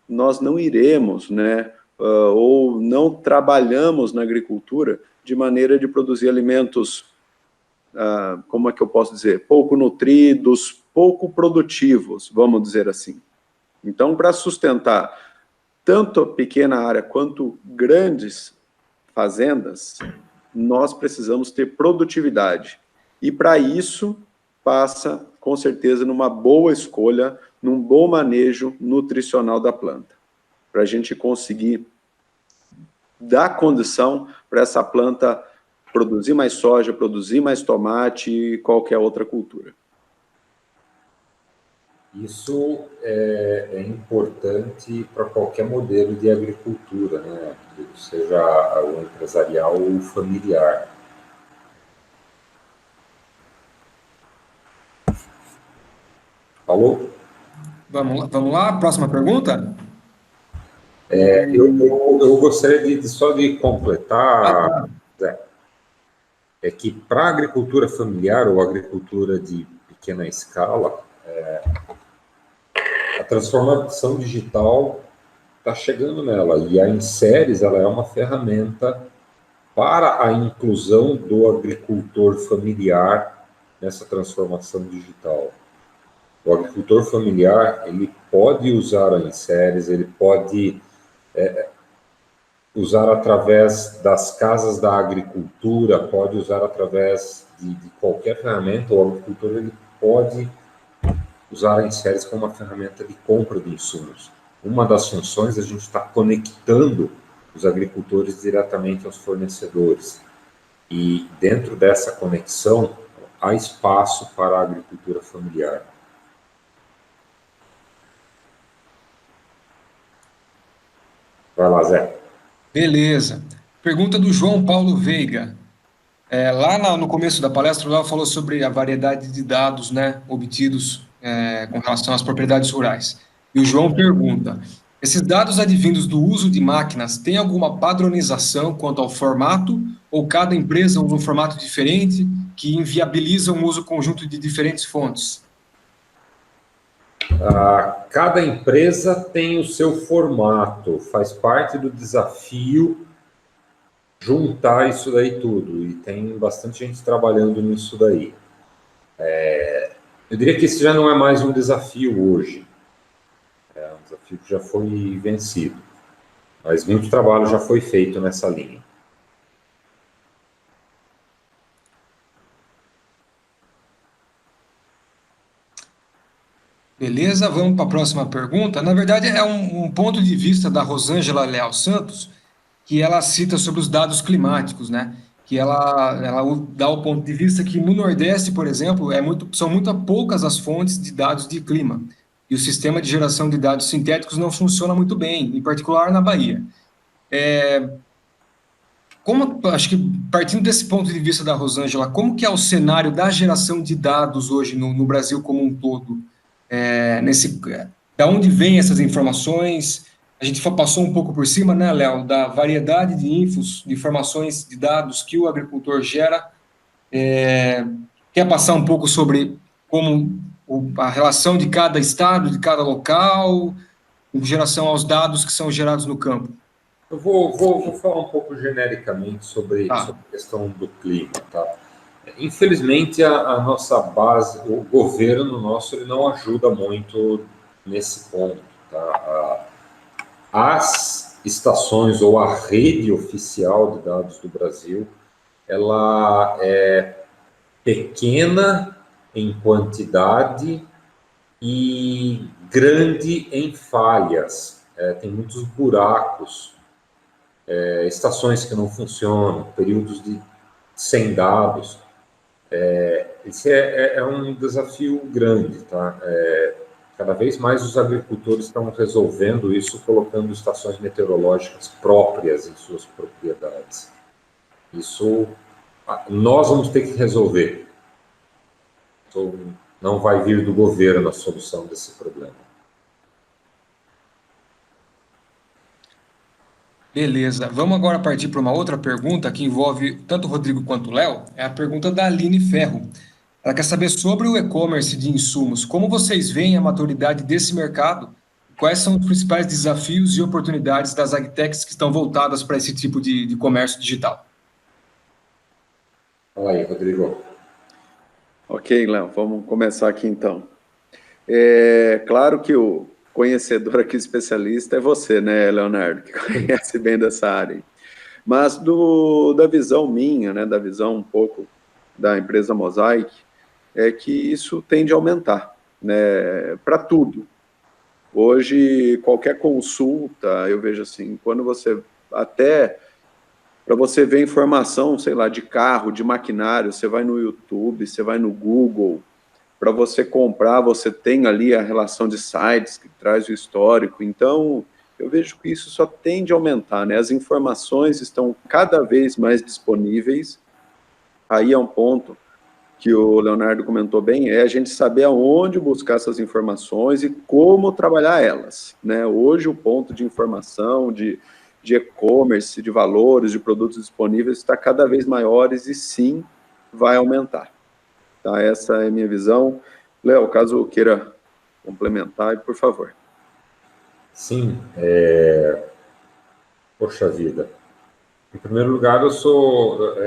nós não iremos, né, ou não trabalhamos na agricultura de maneira de produzir alimentos, como é que eu posso dizer, pouco nutridos, pouco produtivos, vamos dizer assim. Então, para sustentar tanto a pequena área quanto grandes fazendas, nós precisamos ter produtividade. E para isso, passa, com certeza, numa boa escolha, num bom manejo nutricional da planta, para a gente conseguir dar condição para essa planta produzir mais soja, produzir mais tomate e qualquer outra cultura. Isso é importante para qualquer modelo de agricultura, né? Seja o empresarial ou o familiar. Falou? Vamos lá, próxima pergunta? Eu gostaria só de completar, Zé, que para a agricultura familiar ou agricultura de pequena escala, a transformação digital está chegando nela, e a Inseres ela é uma ferramenta para a inclusão do agricultor familiar nessa transformação digital. O agricultor familiar, ele pode usar a Inseres, ele pode usar através das casas da agricultura, pode usar através de qualquer ferramenta. O agricultor ele pode usar a Inseres como uma ferramenta de compra de insumos. Uma das funções é a gente está conectando os agricultores diretamente aos fornecedores. E dentro dessa conexão, há espaço para a agricultura familiar. Vai lá, Zé. Beleza. Pergunta do João Paulo Veiga. Lá no começo da palestra, o Léo falou sobre a variedade de dados, né, obtidos com relação às propriedades rurais. E o João pergunta, esses dados advindos do uso de máquinas têm alguma padronização quanto ao formato, ou cada empresa usa um formato diferente que inviabiliza um uso conjunto de diferentes fontes? Cada empresa tem o seu formato, faz parte do desafio juntar isso daí tudo, e tem bastante gente trabalhando nisso daí. Eu diria que esse já não é mais um desafio hoje, é um desafio que já foi vencido, mas muito trabalho já foi feito nessa linha. Beleza, vamos para a próxima pergunta. Na verdade, é um ponto de vista da Rosângela Leal Santos, que ela cita sobre os dados climáticos, né? Que ela dá o ponto de vista que no Nordeste, por exemplo, são muito poucas as fontes de dados de clima. E o sistema de geração de dados sintéticos não funciona muito bem, em particular na Bahia. Acho que partindo desse ponto de vista da Rosângela, como que é o cenário da geração de dados hoje no Brasil como um todo? Da onde vêm essas informações? A gente passou um pouco por cima, né, Léo, da variedade de de informações, de dados que o agricultor gera. Quer passar um pouco sobre como a relação de cada estado, de cada local, em relação aos dados que são gerados no campo? Eu vou falar um pouco genericamente sobre Tá. a questão do clima, tá? Infelizmente, a nossa base, o governo nosso, ele não ajuda muito nesse ponto, tá? As estações ou a rede oficial de dados do Brasil, ela é pequena em quantidade e grande em falhas. Tem muitos buracos, estações que não funcionam, períodos sem dados. Esse é um desafio grande, tá? Cada vez mais os agricultores estão resolvendo isso, colocando estações meteorológicas próprias em suas propriedades. Isso nós vamos ter que resolver. Então, não vai vir do governo a solução desse problema. Beleza. Vamos agora partir para uma outra pergunta que envolve tanto o Rodrigo quanto o Léo. É a pergunta da Aline Ferro. Ela quer saber sobre o e-commerce de insumos. Como vocês veem a maturidade desse mercado? Quais são os principais desafios e oportunidades das agtechs que estão voltadas para esse tipo de comércio digital? Fala aí, Rodrigo. Ok, Léo, vamos começar aqui então. Claro que o conhecedor aqui, especialista, é você, né, Leonardo, que conhece bem dessa área. Mas da visão minha, né, da visão um pouco da empresa Mosaic, é que isso tende a aumentar, né, para tudo. Hoje, qualquer consulta, eu vejo assim, quando você, até para você ver informação, sei lá, de carro, de maquinário, você vai no YouTube, você vai no Google, para você comprar, você tem ali a relação de sites que traz o histórico. Então, eu vejo que isso só tende a aumentar, né? As informações estão cada vez mais disponíveis. Aí é um ponto que o Leonardo comentou bem, é a gente saber aonde buscar essas informações e como trabalhar elas, né? Hoje o ponto de informação, de e-commerce, de valores, de produtos disponíveis está cada vez maiores e sim, vai aumentar. Tá? Essa é a minha visão. Léo, caso queira complementar, por favor. Sim, poxa vida. Em primeiro lugar,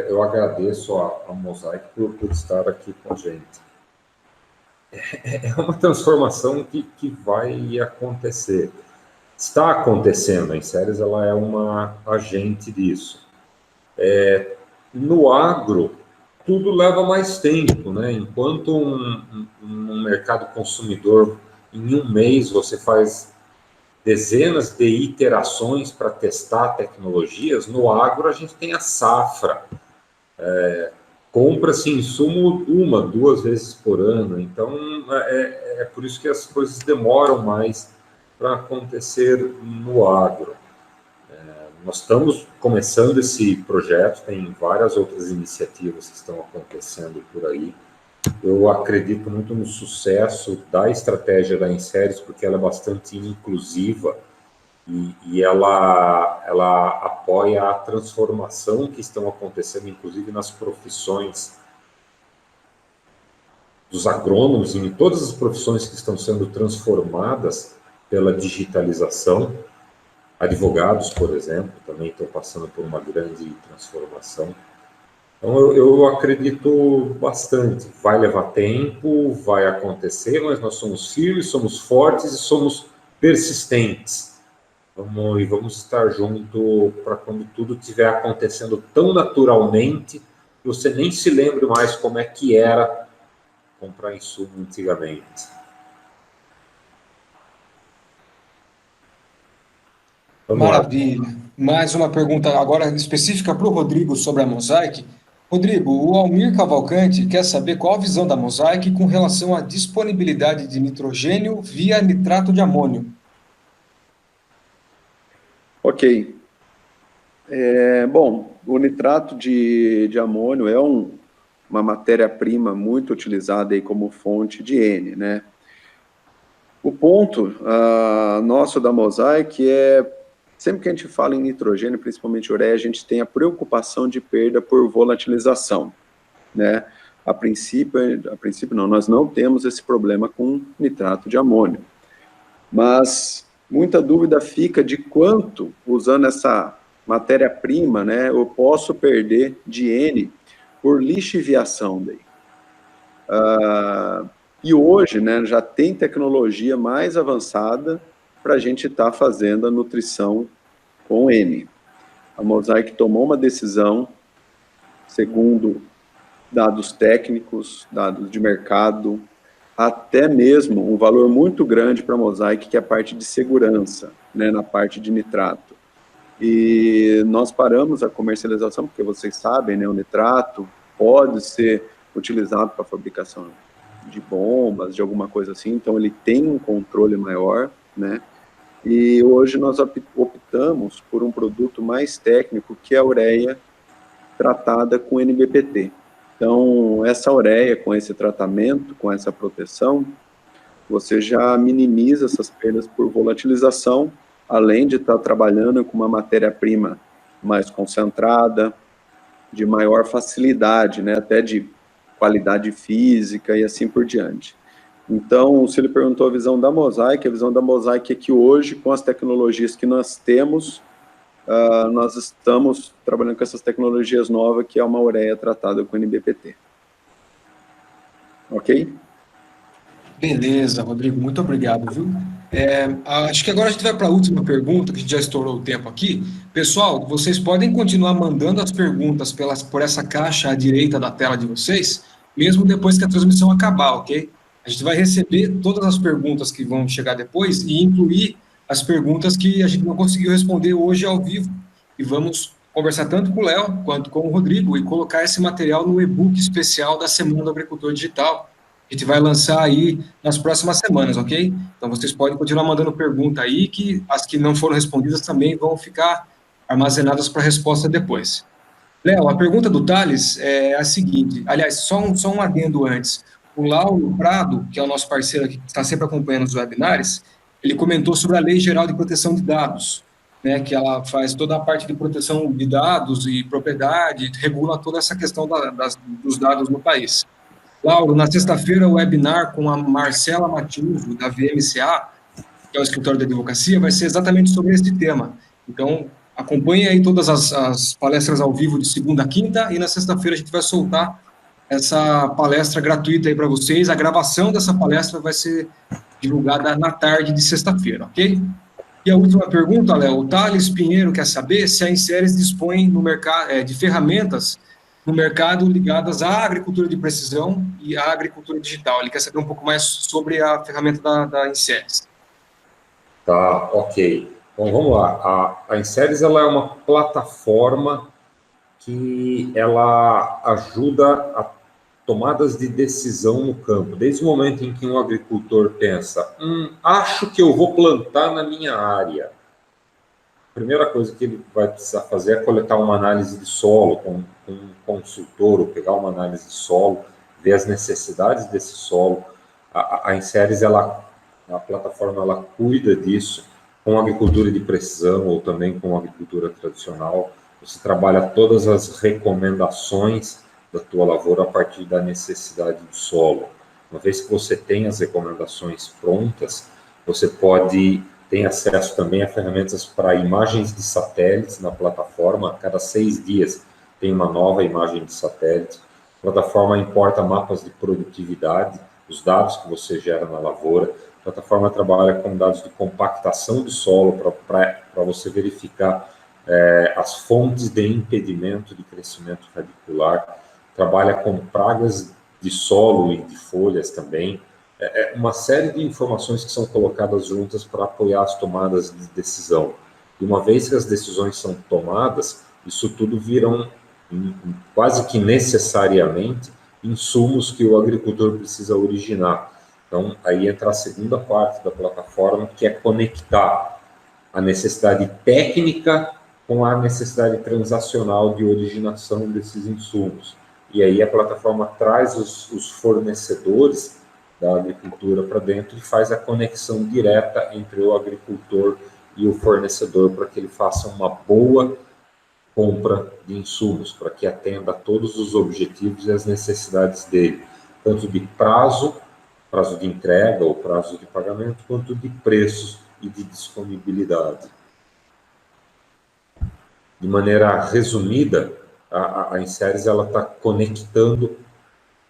eu agradeço a Mosaic por estar aqui com a gente. É uma transformação que vai acontecer. Está acontecendo, a Inseres ela é uma agente disso. No agro, tudo leva mais tempo, né? Enquanto um mercado consumidor, em um mês, você faz dezenas de iterações para testar tecnologias, no agro a gente tem a safra. Compra-se insumo 1, 2 vezes por ano. Então, é por isso que as coisas demoram mais para acontecer no agro. Nós estamos começando esse projeto, tem várias outras iniciativas que estão acontecendo por aí. Eu acredito muito no sucesso da estratégia da Inseres, porque ela é bastante inclusiva e ela apoia a transformação que estão acontecendo, inclusive nas profissões dos agrônomos, em todas as profissões que estão sendo transformadas pela digitalização. Advogados, por exemplo, também estão passando por uma grande transformação. Então, eu acredito bastante. Vai levar tempo, vai acontecer, mas nós somos firmes, somos fortes e somos persistentes. Vamos estar junto para quando tudo estiver acontecendo tão naturalmente que você nem se lembre mais como é que era comprar insumo antigamente. Maravilha. Mais uma pergunta agora específica para o Rodrigo sobre a Mosaic. Rodrigo, o Almir Cavalcante quer saber qual a visão da Mosaic com relação à disponibilidade de nitrogênio via nitrato de amônio. Ok. Bom, o nitrato de amônio é uma matéria-prima muito utilizada aí como fonte de N, né? O ponto nosso da Mosaic é, sempre que a gente fala em nitrogênio, principalmente ureia, a gente tem a preocupação de perda por volatilização, né? A princípio não, nós não temos esse problema com nitrato de amônio. Mas muita dúvida fica de quanto, usando essa matéria-prima, né, eu posso perder de N por lixiviação daí. E hoje, né, já tem tecnologia mais avançada para a gente estar fazendo a nutrição com N. A Mosaic tomou uma decisão, segundo dados técnicos, dados de mercado, até mesmo um valor muito grande para a Mosaic, que é a parte de segurança, né, na parte de nitrato. E nós paramos a comercialização, porque vocês sabem, né, o nitrato pode ser utilizado para a fabricação de bombas, de alguma coisa assim, então ele tem um controle maior, né? E hoje nós optamos por um produto mais técnico, que é a ureia tratada com NBPT. Então, essa ureia, com esse tratamento, com essa proteção, você já minimiza essas perdas por volatilização, além de estar trabalhando com uma matéria-prima mais concentrada, de maior facilidade, né, até de qualidade física e assim por diante. Então, se ele perguntou a visão da Mosaic é que hoje, com as tecnologias que nós temos, nós estamos trabalhando com essas tecnologias novas, que é uma ureia tratada com NBPT. Ok? Beleza, Rodrigo, muito obrigado, viu? Acho que agora a gente vai para a última pergunta, que a gente já estourou o tempo aqui. Pessoal, vocês podem continuar mandando as perguntas por essa caixa à direita da tela de vocês, mesmo depois que a transmissão acabar, ok? A gente vai receber todas as perguntas que vão chegar depois e incluir as perguntas que a gente não conseguiu responder hoje ao vivo. E vamos conversar tanto com o Léo quanto com o Rodrigo e colocar esse material no e-book especial da Semana do Agricultor Digital. A gente vai lançar aí nas próximas semanas, ok? Então, vocês podem continuar mandando pergunta aí, que as que não foram respondidas também vão ficar armazenadas para resposta depois. Léo, a pergunta do Thales é a seguinte, aliás, só um adendo antes. O Lauro Prado, que é o nosso parceiro aqui, que está sempre acompanhando os webinários, ele comentou sobre a Lei Geral de Proteção de Dados, né, que ela faz toda a parte de proteção de dados e propriedade, regula toda essa questão dos dados no país. Lauro, na sexta-feira, o webinar com a Marcela Matiuso, da VMCA, que é o escritório da advocacia, vai ser exatamente sobre esse tema. Então, acompanhe aí todas as palestras ao vivo de segunda a quinta, e na sexta-feira a gente vai soltar essa palestra gratuita aí para vocês. A gravação dessa palestra vai ser divulgada na tarde de sexta-feira, ok? E a última pergunta, Léo, o Thales Pinheiro quer saber se a Inseres dispõe no mercado, de ferramentas no mercado ligadas à agricultura de precisão e à agricultura digital. Ele quer saber um pouco mais sobre a ferramenta da Inseres. Tá, ok. Bom, vamos lá. A Inseres, ela é uma plataforma que ela ajuda a tomadas de decisão no campo. Desde o momento em que um agricultor pensa, acho que eu vou plantar na minha área. A primeira coisa que ele vai precisar fazer é coletar uma análise de solo com um consultor, ou pegar uma análise de solo, ver as necessidades desse solo. A Inseres, a plataforma, ela cuida disso com agricultura de precisão ou também com agricultura tradicional. Você trabalha todas as recomendações da tua lavoura a partir da necessidade do solo. Uma vez que você tem as recomendações prontas, você tem acesso também a ferramentas para imagens de satélites na plataforma. A cada 6 dias tem uma nova imagem de satélite. A plataforma importa mapas de produtividade, os dados que você gera na lavoura. A plataforma trabalha com dados de compactação do solo para você verificar as fontes de impedimento de crescimento radicular. Trabalha com pragas de solo e de folhas também. Uma série de informações que são colocadas juntas para apoiar as tomadas de decisão. E uma vez que as decisões são tomadas, isso tudo viram quase que necessariamente insumos que o agricultor precisa originar. Então, aí entra a segunda parte da plataforma, que é conectar a necessidade técnica com a necessidade transacional de originação desses insumos. E aí a plataforma traz os fornecedores da agricultura para dentro e faz a conexão direta entre o agricultor e o fornecedor para que ele faça uma boa compra de insumos, para que atenda a todos os objetivos e as necessidades dele, tanto de prazo de entrega ou prazo de pagamento, quanto de preços e de disponibilidade. De maneira resumida, a Inseres está conectando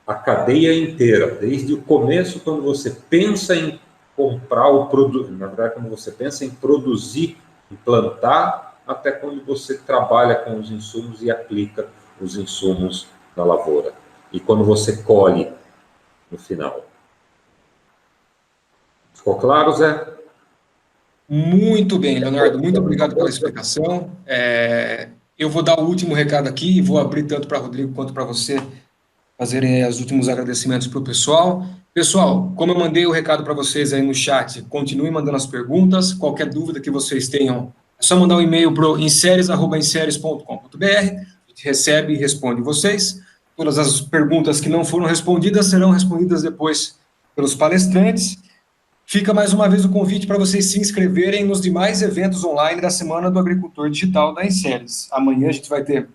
a cadeia inteira, desde o começo, quando você pensa em comprar o produto, na verdade, quando você pensa em produzir e plantar, até quando você trabalha com os insumos e aplica os insumos na lavoura. E quando você colhe no final. Ficou claro, Zé? Muito bem, Leonardo, muito obrigado pela explicação. Eu vou dar o último recado aqui e vou abrir tanto para Rodrigo quanto para você fazerem os últimos agradecimentos para o pessoal. Pessoal, como eu mandei o recado para vocês aí no chat, continuem mandando as perguntas. Qualquer dúvida que vocês tenham, é só mandar um e-mail para o inseres@inseres.com.br. A gente recebe e responde vocês. Todas as perguntas que não foram respondidas serão respondidas depois pelos palestrantes. Fica mais uma vez o convite para vocês se inscreverem nos demais eventos online da Semana do Agricultor Digital da Inseres. Amanhã a gente vai ter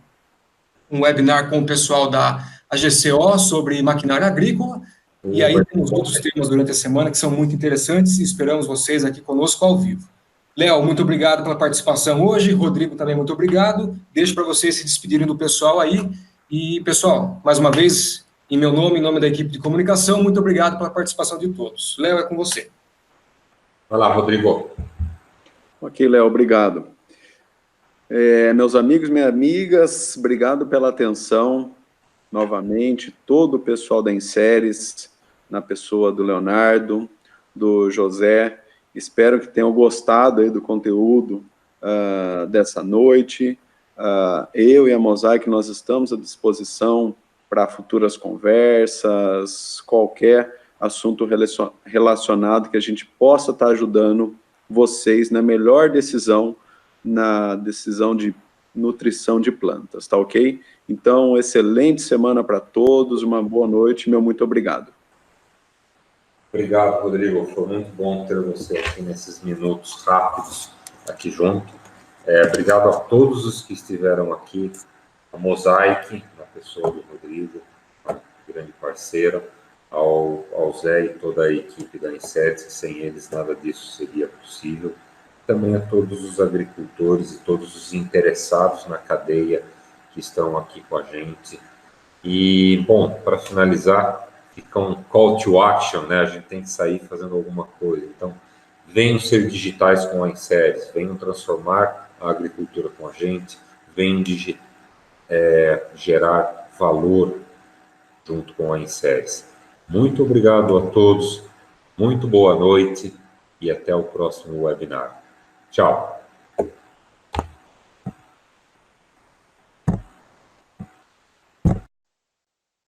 um webinar com o pessoal da AGCO sobre maquinária agrícola, e aí temos outros temas durante a semana que são muito interessantes e esperamos vocês aqui conosco ao vivo. Léo, muito obrigado pela participação hoje, Rodrigo também muito obrigado, deixo para vocês se despedirem do pessoal aí, e pessoal, mais uma vez, em meu nome, em nome da equipe de comunicação, muito obrigado pela participação de todos. Léo, é com você. Vai lá, Rodrigo. Ok, Léo, obrigado. Meus amigos, minhas amigas, obrigado pela atenção, novamente, todo o pessoal da Inseres, na pessoa do Leonardo, do José, espero que tenham gostado aí do conteúdo dessa noite. Eu e a Mosaic, nós estamos à disposição para futuras conversas, qualquer assunto relacionado que a gente possa estar ajudando vocês na melhor decisão, na decisão de nutrição de plantas, tá ok? Então, excelente semana para todos, uma boa noite, meu muito obrigado. Obrigado, Rodrigo, foi muito bom ter você aqui nesses minutos rápidos aqui junto. Obrigado a todos os que estiveram aqui, a Mosaic, na pessoa do Rodrigo, uma grande parceira, ao Zé e toda a equipe da Inseres, que sem eles nada disso seria possível. Também a todos os agricultores e todos os interessados na cadeia que estão aqui com a gente. E, bom, para finalizar, fica um call to action, né? A gente tem que sair fazendo alguma coisa. Então, venham ser digitais com a Inseres, venham transformar a agricultura com a gente, venham gerar valor junto com a Inseres. Muito obrigado a todos, muito boa noite e até o próximo webinar. Tchau.